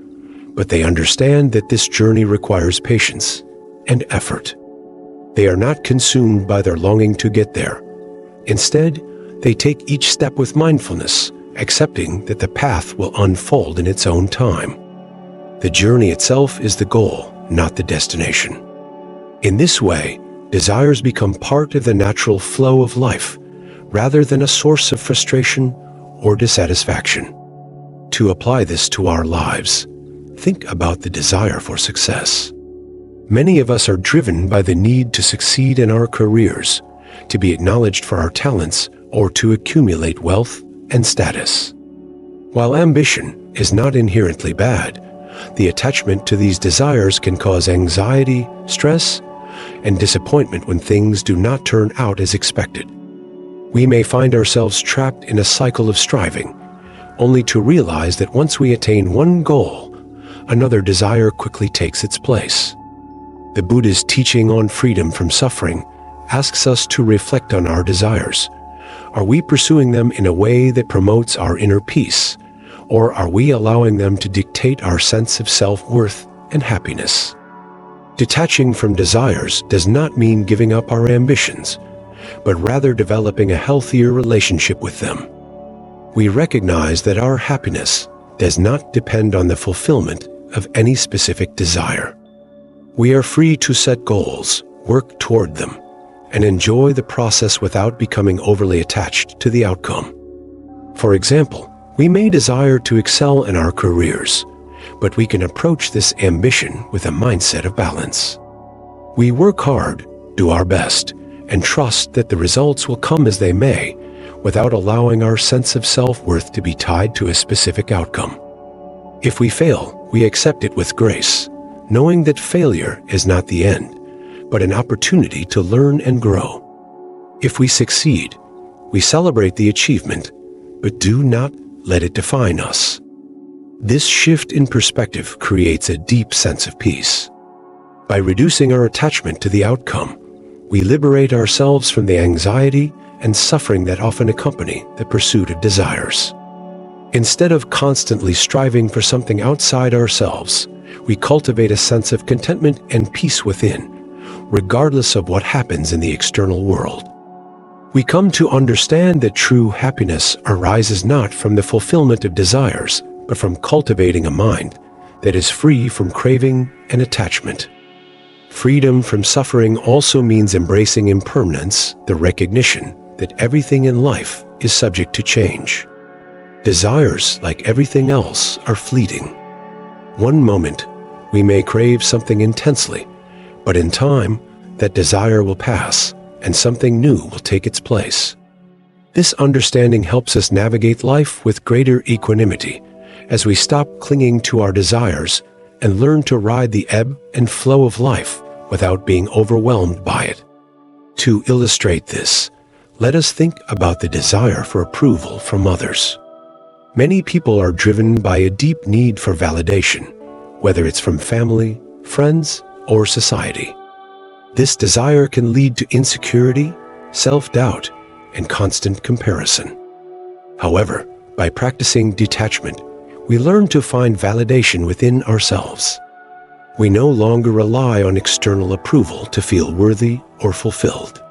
S1: but they understand that this journey requires patience and effort. They are not consumed by their longing to get there. Instead, they take each step with mindfulness, accepting that the path will unfold in its own time. The journey itself is the goal, not the destination. In this way, desires become part of the natural flow of life, rather than a source of frustration or dissatisfaction. To apply this to our lives, think about the desire for success. Many of us are driven by the need to succeed in our careers, to be acknowledged for our talents, or to accumulate wealth and status. While ambition is not inherently bad, the attachment to these desires can cause anxiety, stress, and disappointment when things do not turn out as expected. We may find ourselves trapped in a cycle of striving, only to realize that once we attain one goal, another desire quickly takes its place. The Buddhist teaching on freedom from suffering asks us to reflect on our desires. Are we pursuing them in a way that promotes our inner peace, or are we allowing them to dictate our sense of self-worth and happiness? Detaching from desires does not mean giving up our ambitions, but rather developing a healthier relationship with them. We recognize that our happiness does not depend on the fulfillment of any specific desire. We are free to set goals, work toward them, and enjoy the process without becoming overly attached to the outcome. For example, we may desire to excel in our careers, but we can approach this ambition with a mindset of balance. We work hard, do our best, and trust that the results will come as they may, without allowing our sense of self-worth to be tied to a specific outcome. If we fail, we accept it with grace, knowing that failure is not the end, but an opportunity to learn and grow. If we succeed, we celebrate the achievement, but do not let it define us. This shift in perspective creates a deep sense of peace. By reducing our attachment to the outcome, we liberate ourselves from the anxiety and suffering that often accompany the pursuit of desires. Instead of constantly striving for something outside ourselves, we cultivate a sense of contentment and peace within, regardless of what happens in the external world. We come to understand that true happiness arises not from the fulfillment of desires, but from cultivating a mind that is free from craving and attachment. Freedom from suffering also means embracing impermanence, the recognition that everything in life is subject to change. Desires, like everything else, are fleeting. One moment, we may crave something intensely, but in time, that desire will pass, and something new will take its place. This understanding helps us navigate life with greater equanimity, as we stop clinging to our desires and learn to ride the ebb and flow of life without being overwhelmed by it. To illustrate this, let us think about the desire for approval from others. Many people are driven by a deep need for validation, whether it's from family, friends, or society. This desire can lead to insecurity, self-doubt, and constant comparison. However, by practicing detachment, we learn to find validation within ourselves. We no longer rely on external approval to feel worthy or fulfilled.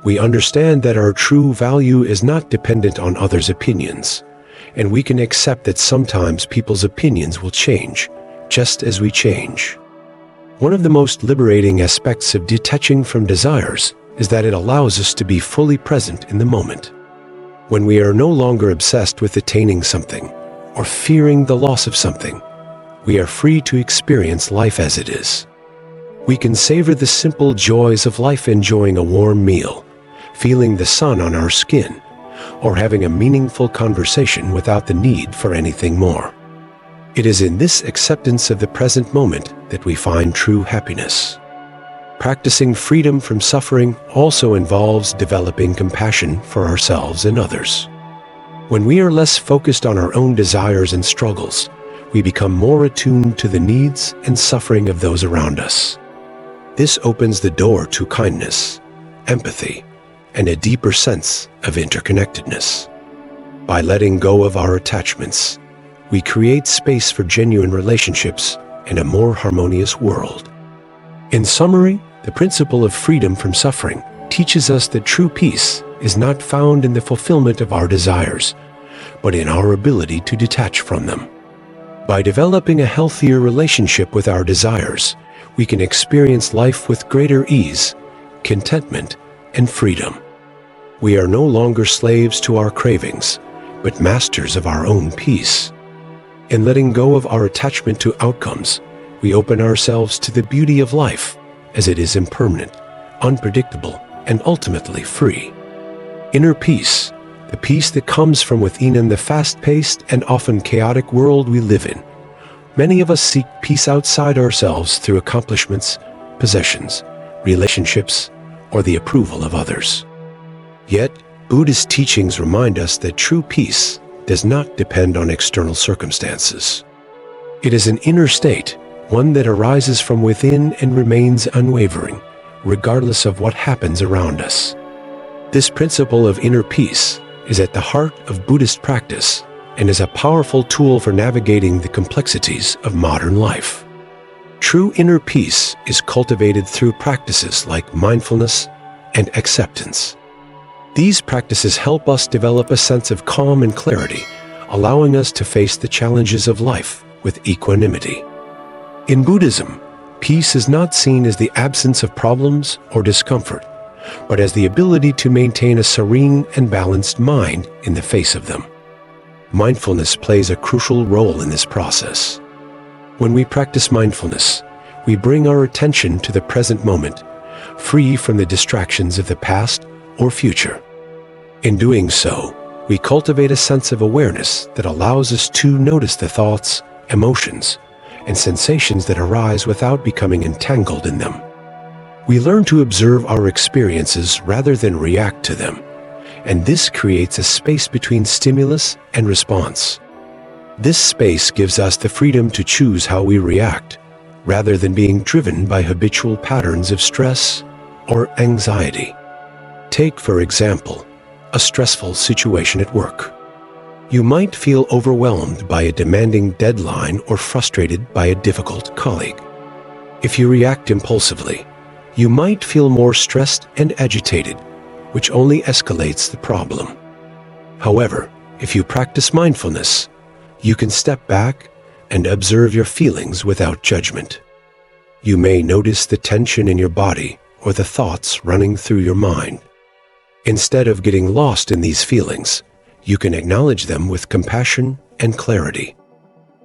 S1: We understand that our true value is not dependent on others' opinions, and we can accept that sometimes people's opinions will change, just as we change. One of the most liberating aspects of detaching from desires is that it allows us to be fully present in the moment. When we are no longer obsessed with attaining something or fearing the loss of something, we are free to experience life as it is. We can savor the simple joys of life, enjoying a warm meal, feeling the sun on our skin, or having a meaningful conversation without the need for anything more. It is in this acceptance of the present moment that we find true happiness. Practicing freedom from suffering also involves developing compassion for ourselves and others. When we are less focused on our own desires and struggles, we become more attuned to the needs and suffering of those around us. This opens the door to kindness, empathy, and a deeper sense of interconnectedness. By letting go of our attachments, we create space for genuine relationships and a more harmonious world. In summary, the principle of freedom from suffering teaches us that true peace is not found in the fulfillment of our desires, but in our ability to detach from them. By developing a healthier relationship with our desires, we can experience life with greater ease, contentment, and freedom. We are no longer slaves to our cravings, but masters of our own peace. In letting go of our attachment to outcomes, we open ourselves to the beauty of life, as it is impermanent, unpredictable, and ultimately free. Inner peace, the peace that comes from within in the fast-paced and often chaotic world we live in. Many of us seek peace outside ourselves through accomplishments, possessions, relationships, or the approval of others. Yet, Buddhist teachings remind us that true peace does not depend on external circumstances. It is an inner state one that arises from within and remains unwavering, regardless of what happens around us. This principle of inner peace is at the heart of Buddhist practice and is a powerful tool for navigating the complexities of modern life. True inner peace is cultivated through practices like mindfulness and acceptance. These practices help us develop a sense of calm and clarity, allowing us to face the challenges of life with equanimity. In Buddhism, peace is not seen as the absence of problems or discomfort, but as the ability to maintain a serene and balanced mind in the face of them. Mindfulness plays a crucial role in this process. When we practice mindfulness, we bring our attention to the present moment, free from the distractions of the past or future. In doing so, we cultivate a sense of awareness that allows us to notice the thoughts, emotions, and sensations that arise without becoming entangled in them. We learn to observe our experiences rather than react to them, and this creates a space between stimulus and response. This space gives us the freedom to choose how we react, rather than being driven by habitual patterns of stress or anxiety. Take, for example, a stressful situation at work. You might feel overwhelmed by a demanding deadline or frustrated by a difficult colleague. If you react impulsively, you might feel more stressed and agitated, which only escalates the problem. However, if you practice mindfulness, you can step back and observe your feelings without judgment. You may notice the tension in your body or the thoughts running through your mind. Instead of getting lost in these feelings, you can acknowledge them with compassion and clarity.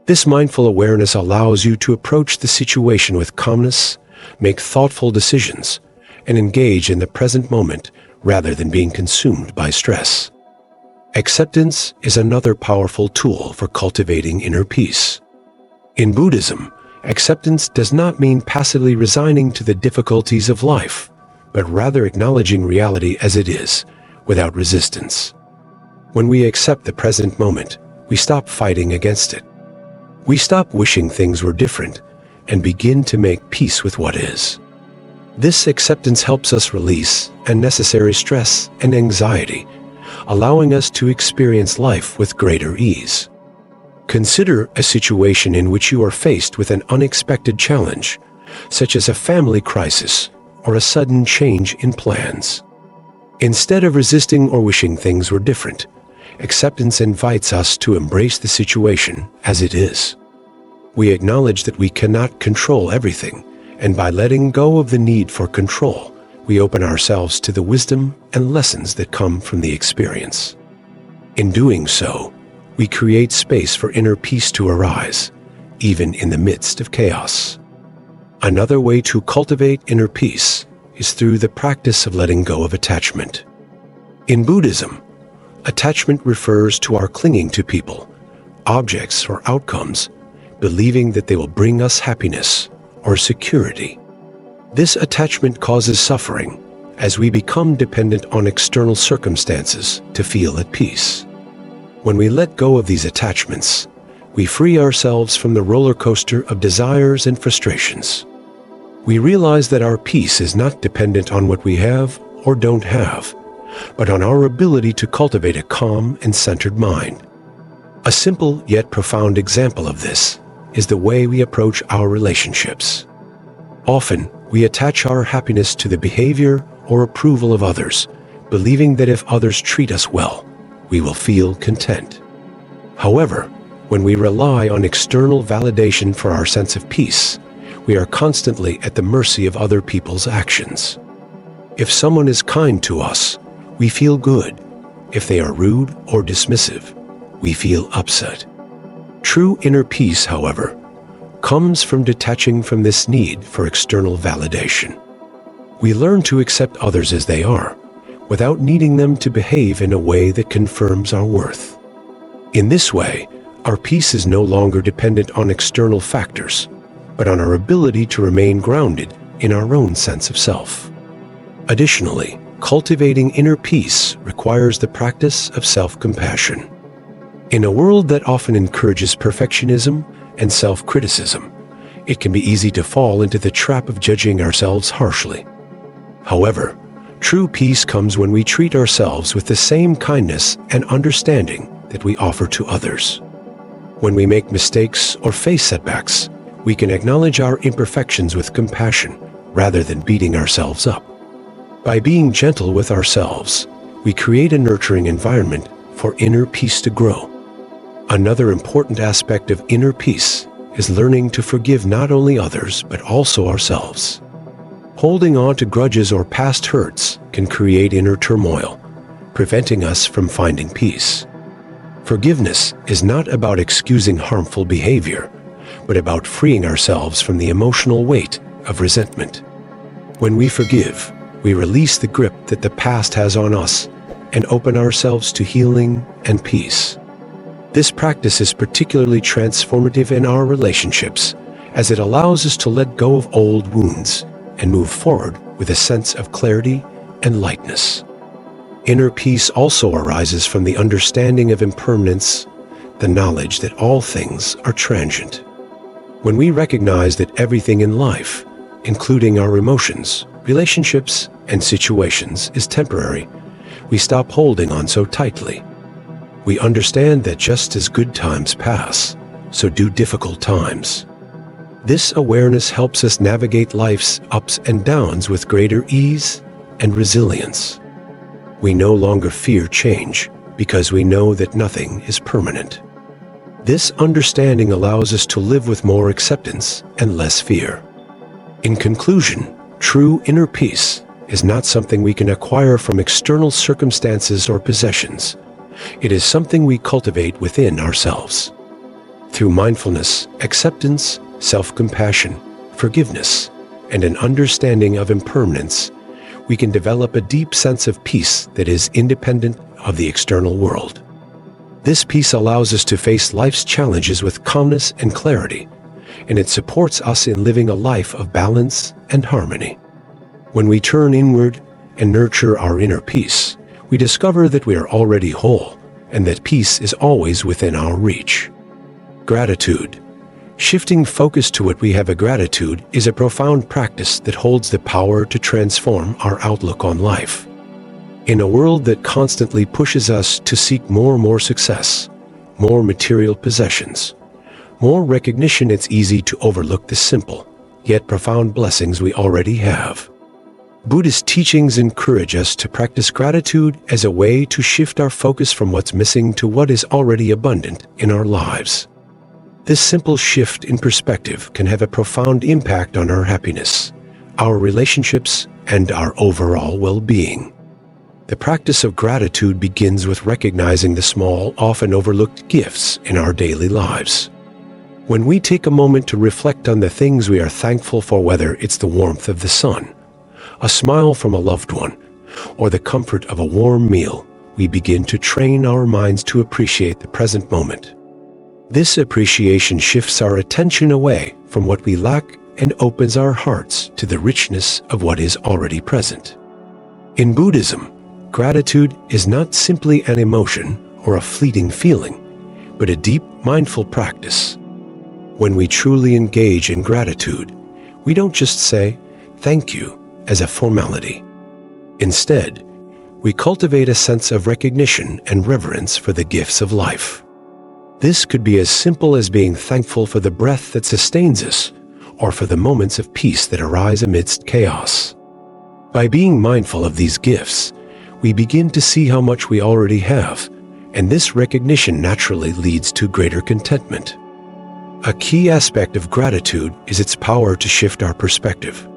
S1: This mindful awareness allows you to approach the situation with calmness, make thoughtful decisions, and engage in the present moment rather than being consumed by stress. Acceptance is another powerful tool for cultivating inner peace. In Buddhism, acceptance does not mean passively resigning to the difficulties of life, but rather acknowledging reality as it is, without resistance. When we accept the present moment, we stop fighting against it. We stop wishing things were different and begin to make peace with what is. This acceptance helps us release unnecessary stress and anxiety, allowing us to experience life with greater ease. Consider a situation in which you are faced with an unexpected challenge, such as a family crisis or a sudden change in plans. Instead of resisting or wishing things were different, acceptance invites us to embrace the situation as it is. We acknowledge that we cannot control everything, and by letting go of the need for control, we open ourselves to the wisdom and lessons that come from the experience. In doing so, we create space for inner peace to arise, even in the midst of chaos. Another way to cultivate inner peace is through the practice of letting go of attachment. In Buddhism, attachment refers to our clinging to people, objects, or outcomes, believing that they will bring us happiness or security. This attachment causes suffering as we become dependent on external circumstances to feel at peace. When we let go of these attachments, we free ourselves from the roller coaster of desires and frustrations. We realize that our peace is not dependent on what we have or don't have, but on our ability to cultivate a calm and centered mind. A simple yet profound example of this is the way we approach our relationships. Often, we attach our happiness to the behavior or approval of others, believing that if others treat us well, we will feel content. However, when we rely on external validation for our sense of peace, we are constantly at the mercy of other people's actions. If someone is kind to us, we feel good. If they are rude or dismissive, we feel upset. True inner peace, however, comes from detaching from this need for external validation. We learn to accept others as they are, without needing them to behave in a way that confirms our worth. In this way, our peace is no longer dependent on external factors, but on our ability to remain grounded in our own sense of self. Additionally, cultivating inner peace requires the practice of self-compassion. In a world that often encourages perfectionism and self-criticism, it can be easy to fall into the trap of judging ourselves harshly. However, true peace comes when we treat ourselves with the same kindness and understanding that we offer to others. When we make mistakes or face setbacks, we can acknowledge our imperfections with compassion rather than beating ourselves up. By being gentle with ourselves, we create a nurturing environment for inner peace to grow. Another important aspect of inner peace is learning to forgive not only others but also ourselves. Holding on to grudges or past hurts can create inner turmoil, preventing us from finding peace. Forgiveness is not about excusing harmful behavior, but about freeing ourselves from the emotional weight of resentment. When we forgive, we release the grip that the past has on us and open ourselves to healing and peace. This practice is particularly transformative in our relationships, as it allows us to let go of old wounds and move forward with a sense of clarity and lightness. Inner peace also arises from the understanding of impermanence, the knowledge that all things are transient. When we recognize that everything in life, including our emotions, relationships, and situations, is temporary, we stop holding on so tightly. We understand that just as good times pass, so do difficult times. This awareness helps us navigate life's ups and downs with greater ease and resilience. We no longer fear change because we know that nothing is permanent. This understanding allows us to live with more acceptance and less fear. In conclusion, true inner peace is not something we can acquire from external circumstances or possessions. It is something we cultivate within ourselves. Through mindfulness, acceptance, self-compassion, forgiveness, and an understanding of impermanence, we can develop a deep sense of peace that is independent of the external world. This peace allows us to face life's challenges with calmness and clarity, and it supports us in living a life of balance and harmony. When we turn inward and nurture our inner peace, we discover that we are already whole and that peace is always within our reach. Gratitude. Shifting focus to what we have a gratitude is a profound practice that holds the power to transform our outlook on life. In a world that constantly pushes us to seek more and more success, more material possessions, more recognition, it's easy to overlook the simple, yet profound blessings we already have. Buddhist teachings encourage us to practice gratitude as a way to shift our focus from what's missing to what is already abundant in our lives. This simple shift in perspective can have a profound impact on our happiness, our relationships, and our overall well-being. The practice of gratitude begins with recognizing the small, often overlooked gifts in our daily lives. When we take a moment to reflect on the things we are thankful for, whether it's the warmth of the sun, a smile from a loved one, or the comfort of a warm meal, we begin to train our minds to appreciate the present moment. This appreciation shifts our attention away from what we lack and opens our hearts to the richness of what is already present. In Buddhism, gratitude is not simply an emotion or a fleeting feeling, but a deep, mindful practice. When we truly engage in gratitude, we don't just say, "Thank you," as a formality. Instead, we cultivate a sense of recognition and reverence for the gifts of life. This could be as simple as being thankful for the breath that sustains us, or for the moments of peace that arise amidst chaos. By being mindful of these gifts, we begin to see how much we already have, and this recognition naturally leads to greater contentment. A key aspect of gratitude is its power to shift our perspective.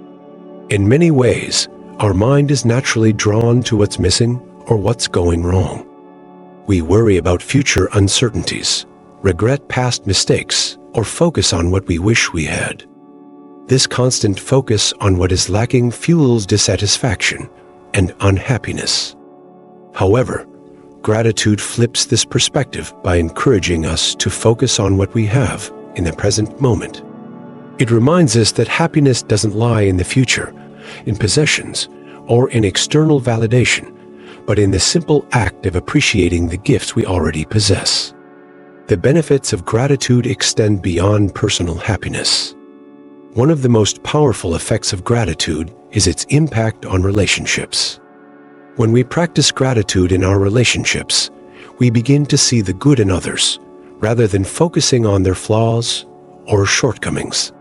S1: In many ways, our mind is naturally drawn to what's missing or what's going wrong. We worry about future uncertainties, regret past mistakes, or focus on what we wish we had. This constant focus on what is lacking fuels dissatisfaction and unhappiness. However, gratitude flips this perspective by encouraging us to focus on what we have in the present moment. It reminds us that happiness doesn't lie in the future, in possessions, or in external validation, but in the simple act of appreciating the gifts we already possess. The benefits of gratitude extend beyond personal happiness. One of the most powerful effects of gratitude is its impact on relationships. When we practice gratitude in our relationships, we begin to see the good in others, rather than focusing on their flaws or shortcomings.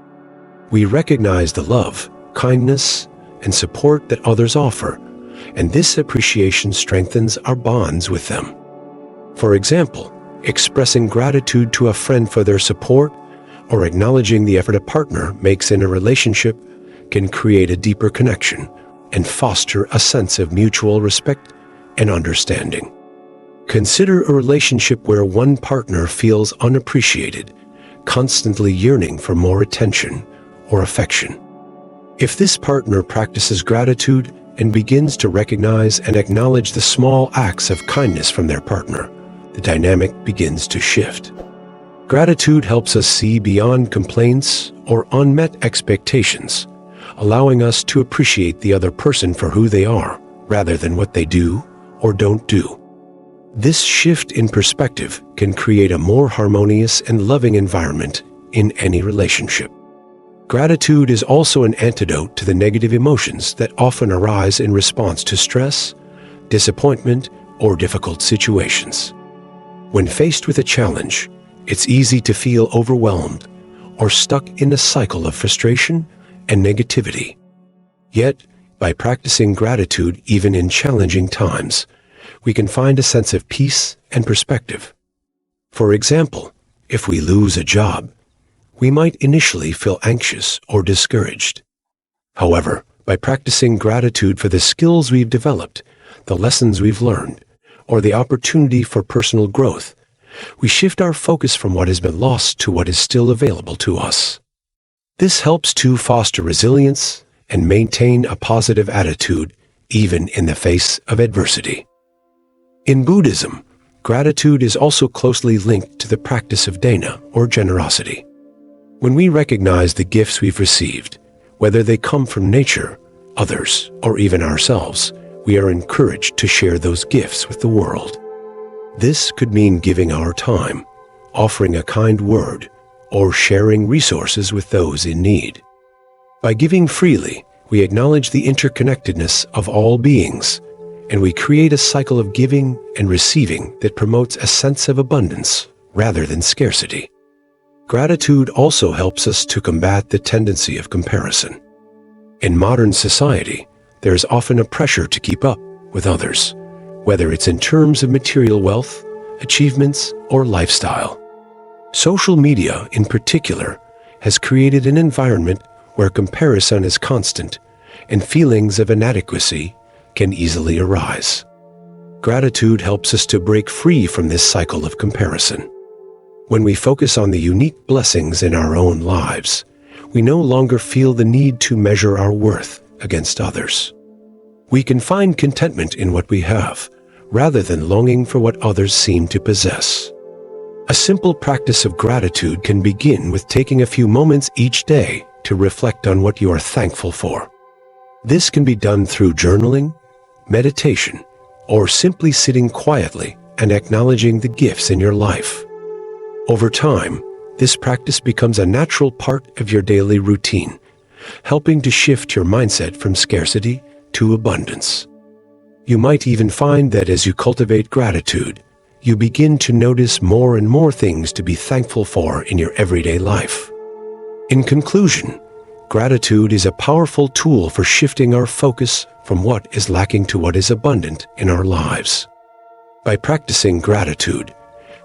S1: We recognize the love, kindness, and support that others offer, and this appreciation strengthens our bonds with them. For example, expressing gratitude to a friend for their support or acknowledging the effort a partner makes in a relationship can create a deeper connection and foster a sense of mutual respect and understanding. Consider a relationship where one partner feels unappreciated, constantly yearning for more attention or affection. If this partner practices gratitude and begins to recognize and acknowledge the small acts of kindness from their partner, the dynamic begins to shift. Gratitude helps us see beyond complaints or unmet expectations, allowing us to appreciate the other person for who they are, rather than what they do or don't do. This shift in perspective can create a more harmonious and loving environment in any relationship. Gratitude is also an antidote to the negative emotions that often arise in response to stress, disappointment, or difficult situations. When faced with a challenge, it's easy to feel overwhelmed or stuck in a cycle of frustration and negativity. Yet, by practicing gratitude even in challenging times, we can find a sense of peace and perspective. For example, if we lose a job, we might initially feel anxious or discouraged. However, by practicing gratitude for the skills we've developed, the lessons we've learned, or the opportunity for personal growth, we shift our focus from what has been lost to what is still available to us. This helps to foster resilience and maintain a positive attitude even in the face of adversity. In Buddhism, gratitude is also closely linked to the practice of dana, or generosity. When we recognize the gifts we've received, whether they come from nature, others, or even ourselves, we are encouraged to share those gifts with the world. This could mean giving our time, offering a kind word, or sharing resources with those in need. By giving freely, we acknowledge the interconnectedness of all beings, and we create a cycle of giving and receiving that promotes a sense of abundance rather than scarcity. Gratitude also helps us to combat the tendency of comparison. In modern society, there is often a pressure to keep up with others, whether it's in terms of material wealth, achievements, or lifestyle. Social media, in particular, has created an environment where comparison is constant and feelings of inadequacy can easily arise. Gratitude helps us to break free from this cycle of comparison. When we focus on the unique blessings in our own lives, we no longer feel the need to measure our worth against others. We can find contentment in what we have, rather than longing for what others seem to possess. A simple practice of gratitude can begin with taking a few moments each day to reflect on what you are thankful for. This can be done through journaling, meditation, or simply sitting quietly and acknowledging the gifts in your life. Over time, this practice becomes a natural part of your daily routine, helping to shift your mindset from scarcity to abundance. You might even find that as you cultivate gratitude, you begin to notice more and more things to be thankful for in your everyday life. In conclusion, gratitude is a powerful tool for shifting our focus from what is lacking to what is abundant in our lives. By practicing gratitude,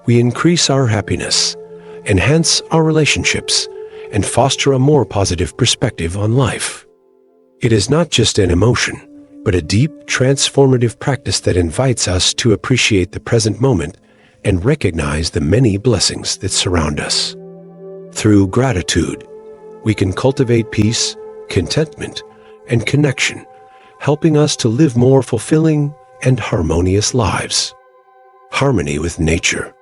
S1: we increase our happiness, enhance our relationships, and foster a more positive perspective on life. It is not just an emotion, but a deep, transformative practice that invites us to appreciate the present moment and recognize the many blessings that surround us. Through gratitude, we can cultivate peace, contentment, and connection, helping us to live more fulfilling and harmonious lives. Harmony with nature.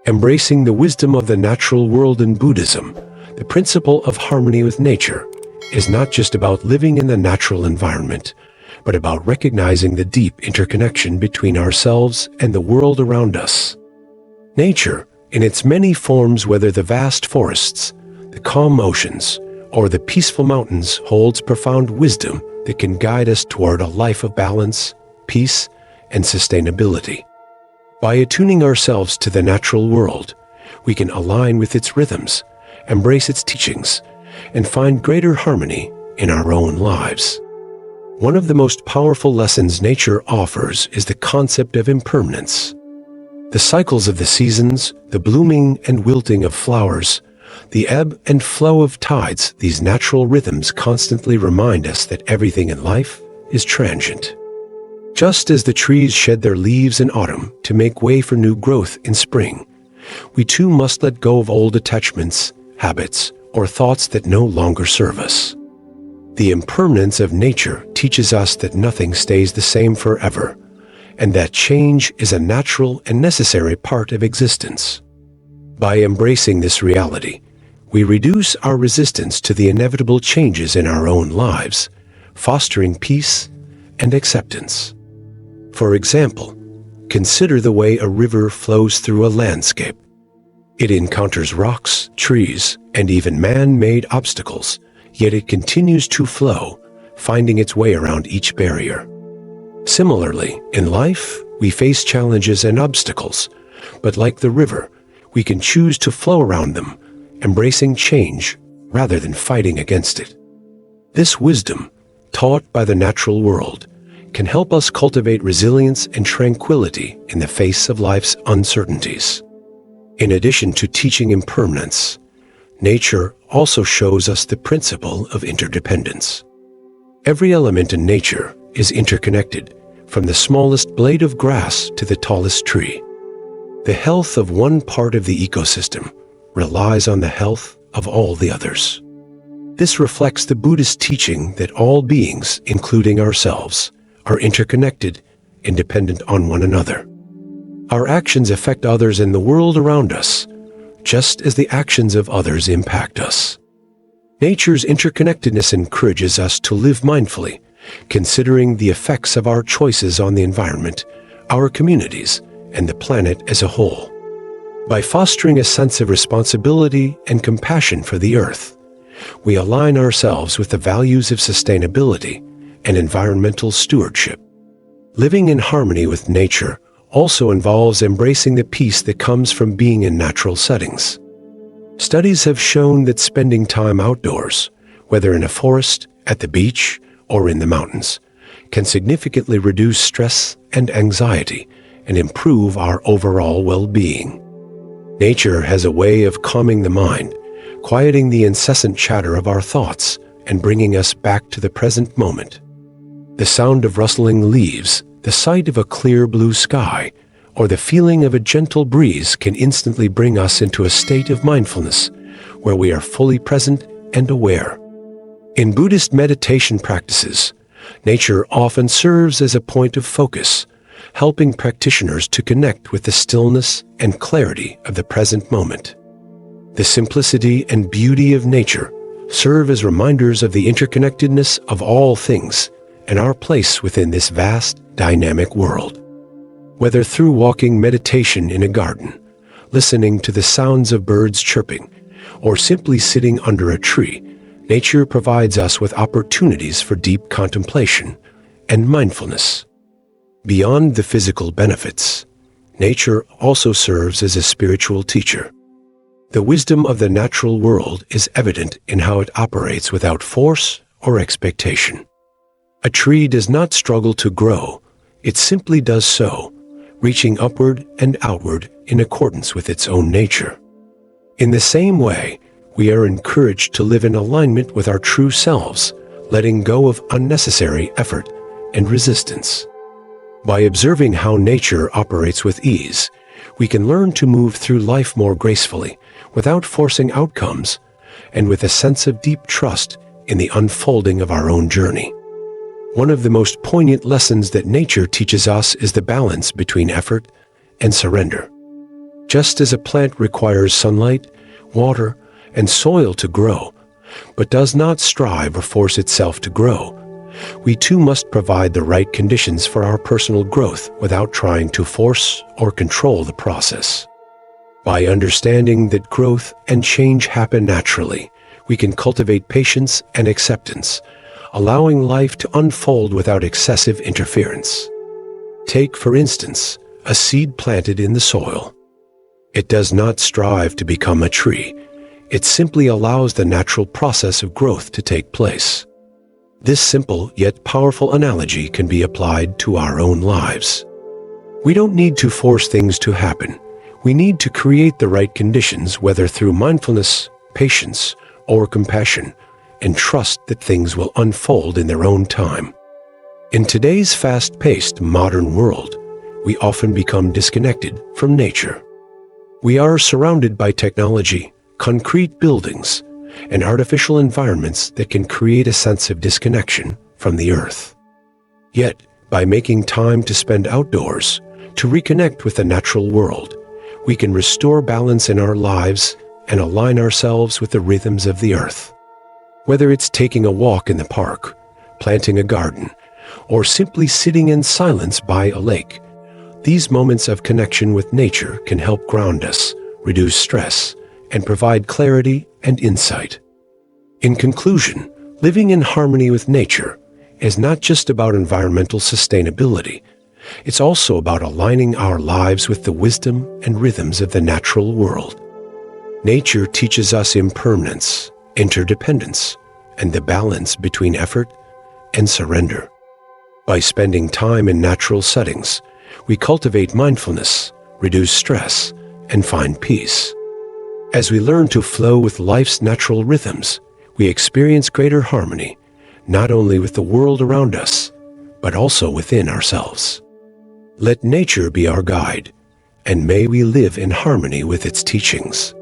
S1: Embracing the wisdom of the natural world in Buddhism, the principle of harmony with nature is not just about living in the natural environment, but about recognizing the deep interconnection between ourselves and the world around us. Nature, in its many forms, whether the vast forests, the calm oceans, or the peaceful mountains holds profound wisdom that can guide us toward a life of balance, peace, and sustainability. By attuning ourselves to the natural world, we can align with its rhythms, embrace its teachings, and find greater harmony in our own lives. One of the most powerful lessons nature offers is the concept of impermanence. The cycles of the seasons, the blooming and wilting of flowers, the ebb and flow of tides, these natural rhythms constantly remind us that everything in life is transient. Just as the trees shed their leaves in autumn to make way for new growth in spring, we too must let go of old attachments, habits, or thoughts that no longer serve us. The impermanence of nature teaches us that nothing stays the same forever, and that change is a natural and necessary part of existence. By embracing this reality, we reduce our resistance to the inevitable changes in our own lives, fostering peace and acceptance. For example, consider the way a river flows through a landscape. It encounters rocks, trees, and even man-made obstacles, yet it continues to flow, finding its way around each barrier. Similarly, in life, we face challenges and obstacles, but like the river, we can choose to flow around them, embracing change rather than fighting against it. This wisdom, taught by the natural world, can help us cultivate resilience and tranquility in the face of life's uncertainties. In addition to teaching impermanence, nature also shows us the principle of interdependence. Every element in nature is interconnected, from the smallest blade of grass to the tallest tree. The health of one part of the ecosystem relies on the health of all the others. This reflects the Buddhist teaching that all beings, including ourselves, are interconnected and dependent on one another. Our actions affect others and the world around us, just as the actions of others impact us. Nature's interconnectedness encourages us to live mindfully, considering the effects of our choices on the environment, our communities, and the planet as a whole. By fostering a sense of responsibility and compassion for the earth, we align ourselves with the values of sustainability and environmental stewardship. Living in harmony with nature also involves embracing the peace that comes from being in natural settings. Studies have shown that spending time outdoors, whether in a forest, at the beach, or in the mountains, can significantly reduce stress and anxiety and improve our overall well-being. Nature has a way of calming the mind, quieting the incessant chatter of our thoughts, and bringing us back to the present moment. The sound of rustling leaves, the sight of a clear blue sky, or the feeling of a gentle breeze can instantly bring us into a state of mindfulness where we are fully present and aware. In Buddhist meditation practices, nature often serves as a point of focus, helping practitioners to connect with the stillness and clarity of the present moment. The simplicity and beauty of nature serve as reminders of the interconnectedness of all things and our place within this vast, dynamic world. Whether through walking meditation in a garden, listening to the sounds of birds chirping, or simply sitting under a tree, nature provides us with opportunities for deep contemplation and mindfulness. Beyond the physical benefits, nature also serves as a spiritual teacher. The wisdom of the natural world is evident in how it operates without force or expectation. A tree does not struggle to grow, it simply does so, reaching upward and outward in accordance with its own nature. In the same way, we are encouraged to live in alignment with our true selves, letting go of unnecessary effort and resistance. By observing how nature operates with ease, we can learn to move through life more gracefully, without forcing outcomes, and with a sense of deep trust in the unfolding of our own journey. One of the most poignant lessons that nature teaches us is the balance between effort and surrender. Just as a plant requires sunlight, water, and soil to grow, but does not strive or force itself to grow, we too must provide the right conditions for our personal growth without trying to force or control the process. By understanding that growth and change happen naturally, we can cultivate patience and acceptance, allowing life to unfold without excessive interference. Take, for instance, a seed planted in the soil. It does not strive to become a tree. It simply allows the natural process of growth to take place. This simple yet powerful analogy can be applied to our own lives. We don't need to force things to happen. We need to create the right conditions, whether through mindfulness, patience, or compassion, and trust that things will unfold in their own time. In today's fast-paced modern world, we often become disconnected from nature. We are surrounded by technology, concrete buildings, and artificial environments that can create a sense of disconnection from the earth. Yet, by making time to spend outdoors, to reconnect with the natural world, we can restore balance in our lives and align ourselves with the rhythms of the earth. Whether it's taking a walk in the park, planting a garden, or simply sitting in silence by a lake, these moments of connection with nature can help ground us, reduce stress, and provide clarity and insight. In conclusion, living in harmony with nature is not just about environmental sustainability. It's also about aligning our lives with the wisdom and rhythms of the natural world. Nature teaches us impermanence, interdependence, and the balance between effort and surrender. By spending time in natural settings, we cultivate mindfulness, reduce stress, and find peace. As we learn to flow with life's natural rhythms, we experience greater harmony, not only with the world around us, but also within ourselves. Let nature be our guide, and may we live in harmony with its teachings.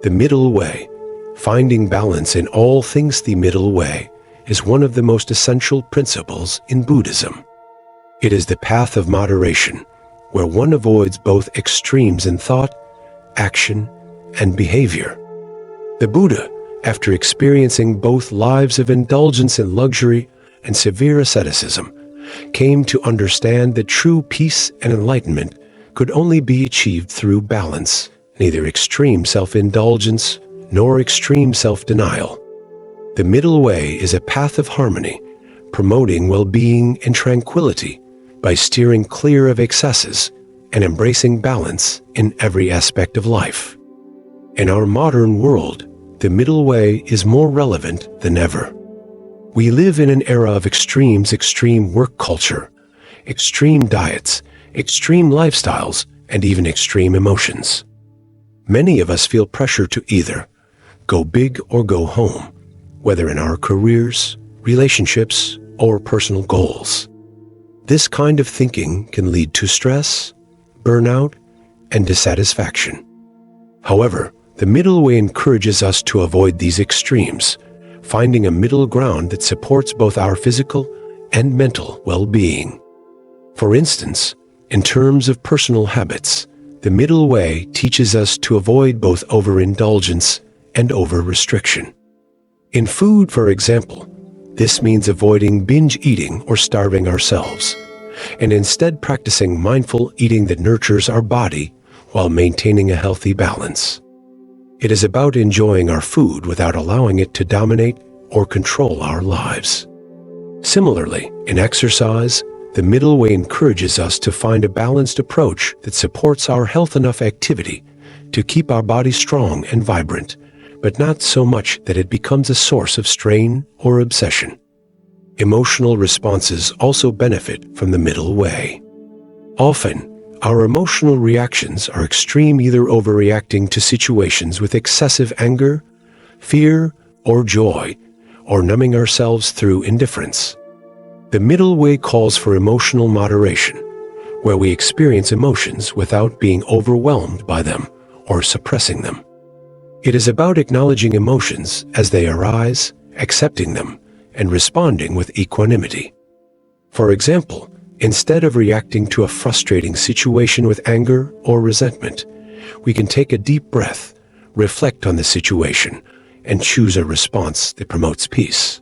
S1: The middle way, finding balance in all things. The middle way is one of the most essential principles in Buddhism. It is the path of moderation, where one avoids both extremes in thought, action, and behavior. The Buddha, after experiencing both lives of indulgence in luxury and severe asceticism, came to understand that true peace and enlightenment could only be achieved through balance, neither extreme self-indulgence nor extreme self-denial. The middle way is a path of harmony, promoting well-being and tranquility by steering clear of excesses and embracing balance in every aspect of life. In our modern world, the middle way is more relevant than ever. We live in an era of extremes: extreme work culture, extreme diets, extreme lifestyles, and even extreme emotions. Many of us feel pressure to either go big or go home, whether in our careers, relationships, or personal goals. This kind of thinking can lead to stress, burnout, and dissatisfaction. However, the middle way encourages us to avoid these extremes, finding a middle ground that supports both our physical and mental well-being. For instance, in terms of personal habits, the middle way teaches us to avoid both overindulgence and over-restriction. In food, for example, this means avoiding binge eating or starving ourselves, and instead practicing mindful eating that nurtures our body while maintaining a healthy balance. It is about enjoying our food without allowing it to dominate or control our lives. Similarly, in exercise, the middle way encourages us to find a balanced approach that supports our health enough activity to keep our body strong and vibrant, but not so much that it becomes a source of strain or obsession. Emotional responses also benefit from the middle way. Often, our emotional reactions are extreme, either overreacting to situations with excessive anger, fear, or joy, or numbing ourselves through indifference. The middle way calls for emotional moderation, where we experience emotions without being overwhelmed by them or suppressing them. It is about acknowledging emotions as they arise, accepting them, and responding with equanimity. For example, instead of reacting to a frustrating situation with anger or resentment, we can take a deep breath, reflect on the situation, and choose a response that promotes peace.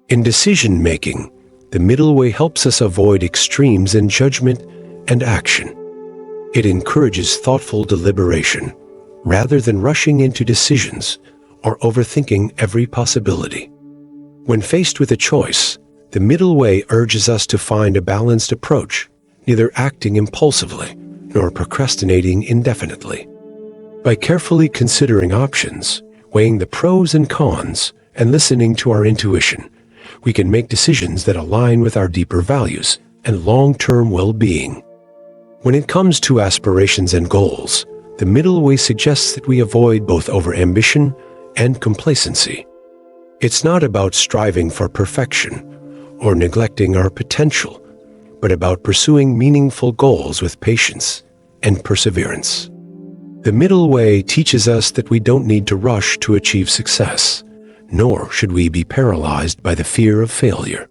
S1: In decision-making, the middle way helps us avoid extremes in judgment and action. It encourages thoughtful deliberation rather than rushing into decisions or overthinking every possibility. When faced with a choice, the middle way urges us to find a balanced approach, neither acting impulsively nor procrastinating indefinitely. By carefully considering options, weighing the pros and cons, and listening to our intuition, we can make decisions that align with our deeper values and long-term well-being. When it comes to aspirations and goals, the middle way suggests that we avoid both overambition and complacency. It's not about striving for perfection or neglecting our potential, but about pursuing meaningful goals with patience and perseverance. The middle way teaches us that we don't need to rush to achieve success, nor should we be paralyzed by the fear of failure.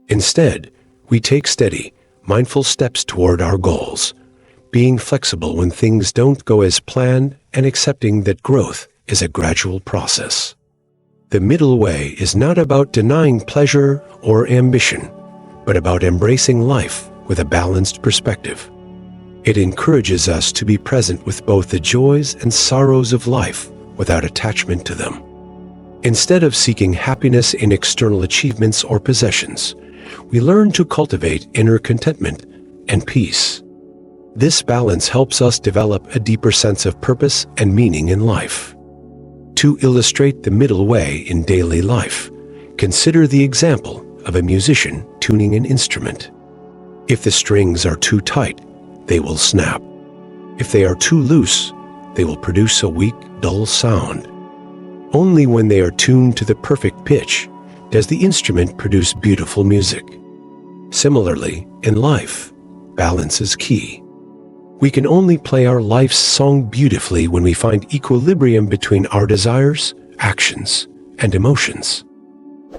S1: Instead, we take steady, mindful steps toward our goals, being flexible when things don't go as planned and accepting that growth is a gradual process. The middle way is not about denying pleasure or ambition, but about embracing life with a balanced perspective. It encourages us to be present with both the joys and sorrows of life without attachment to them. Instead of seeking happiness in external achievements or possessions, we learn to cultivate inner contentment and peace. This balance helps us develop a deeper sense of purpose and meaning in life. To illustrate the middle way in daily life, consider the example of a musician tuning an instrument. If the strings are too tight, they will snap. If they are too loose, they will produce a weak, dull sound. Only when they are tuned to the perfect pitch does the instrument produce beautiful music. Similarly, in life, balance is key. We can only play our life's song beautifully when we find equilibrium between our desires, actions, and emotions.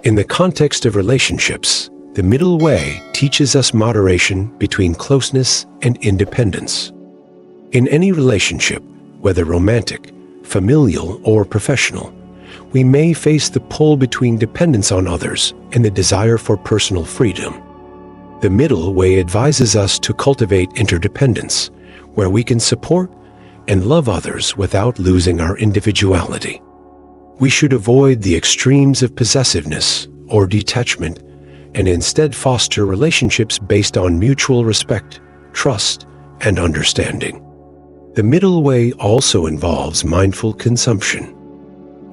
S1: In the context of relationships, the middle way teaches us moderation between closeness and independence. In any relationship, whether romantic, familial, or professional, we may face the pull between dependence on others and the desire for personal freedom. The middle way advises us to cultivate interdependence, where we can support and love others without losing our individuality. We should avoid the extremes of possessiveness or detachment and instead foster relationships based on mutual respect, trust, and understanding. The middle way also involves mindful consumption.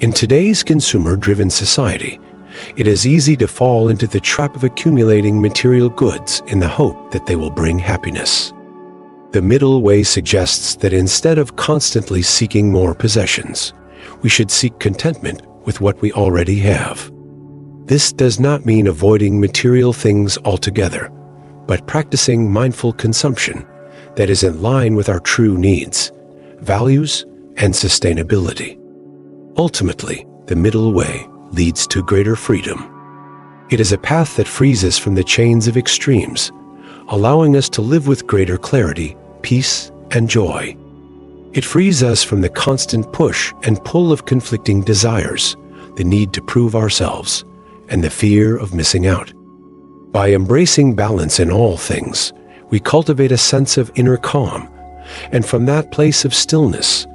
S1: In today's consumer-driven society, it is easy to fall into the trap of accumulating material goods in the hope that they will bring happiness. The middle way suggests that instead of constantly seeking more possessions, we should seek contentment with what we already have. This does not mean avoiding material things altogether, but practicing mindful consumption that is in line with our true needs, values, and sustainability. Ultimately, the middle way leads to greater freedom. It is a path that frees us from the chains of extremes, allowing us to live with greater clarity, peace, and joy. It frees us from the constant push and pull of conflicting desires, the need to prove ourselves, and the fear of missing out. By embracing balance in all things, we cultivate a sense of inner calm, and from that place of stillness,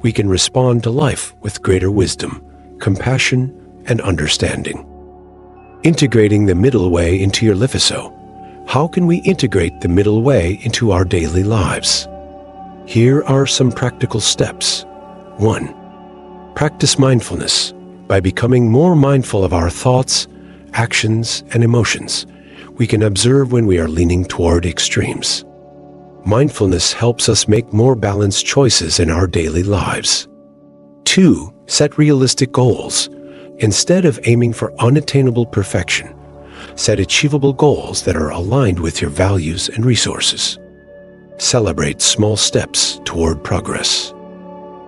S1: we can respond to life with greater wisdom, compassion, and understanding. Integrating the middle way into your life. So, how can we integrate the middle way into our daily lives? Here are some practical steps. 1. Practice mindfulness. By becoming more mindful of our thoughts, actions, and emotions, we can observe when we are leaning toward extremes. Mindfulness helps us make more balanced choices in our daily lives. 2. Set realistic goals. Instead of aiming for unattainable perfection, set achievable goals that are aligned with your values and resources. Celebrate small steps toward progress.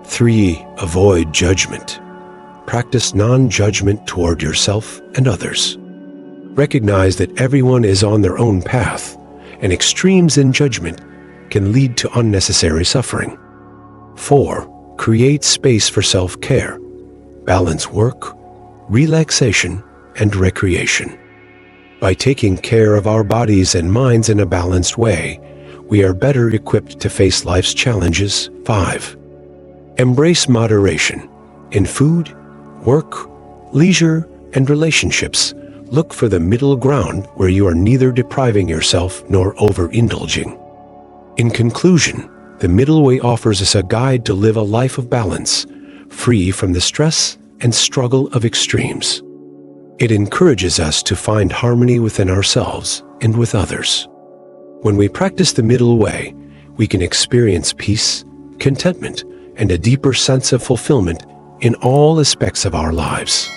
S1: 3. Avoid judgment. Practice non-judgment toward yourself and others. Recognize that everyone is on their own path, and extremes in judgment can lead to unnecessary suffering. 4. Create space for self-care. Balance work, relaxation, and recreation. By taking care of our bodies and minds in a balanced way, we are better equipped to face life's challenges. 5. Embrace moderation in food, work, leisure, and relationships, look for the middle ground where you are neither depriving yourself nor overindulging. In conclusion, the middle way offers us a guide to live a life of balance, free from the stress and struggle of extremes. It encourages us to find harmony within ourselves and with others. When we practice the middle way, we can experience peace, contentment, and a deeper sense of fulfillment in all aspects of our lives.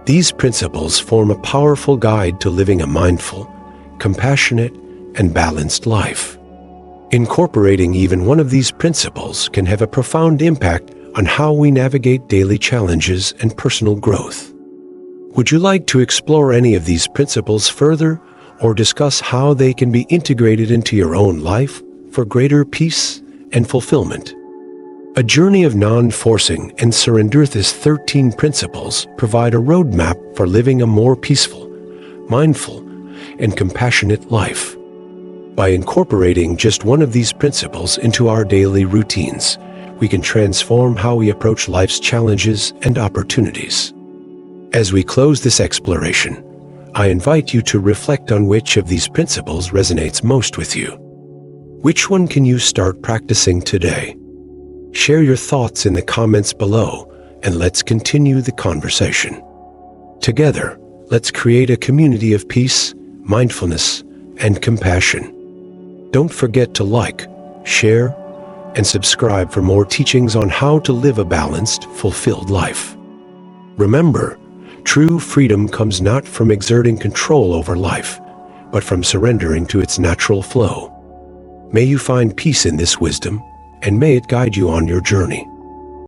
S1: These principles form a powerful guide to living a mindful, compassionate, and balanced life. Incorporating even one of these principles can have a profound impact on how we navigate daily challenges and personal growth. Would you like to explore any of these principles further, or discuss how they can be integrated into your own life for greater peace and fulfillment? A Journey of Non-Forcing and Surendra's 13 Principles provide a roadmap for living a more peaceful, mindful, and compassionate life. By incorporating just one of these principles into our daily routines, we can transform how we approach life's challenges and opportunities. As we close this exploration, I invite you to reflect on which of these principles resonates most with you. Which one can you start practicing today? Share your thoughts in the comments below, and let's continue the conversation. Together, let's create a community of peace, mindfulness, and compassion. Don't forget to like, share, and subscribe for more teachings on how to live a balanced, fulfilled life. Remember, true freedom comes not from exerting control over life, but from surrendering to its natural flow. May you find peace in this wisdom, and may it guide you on your journey.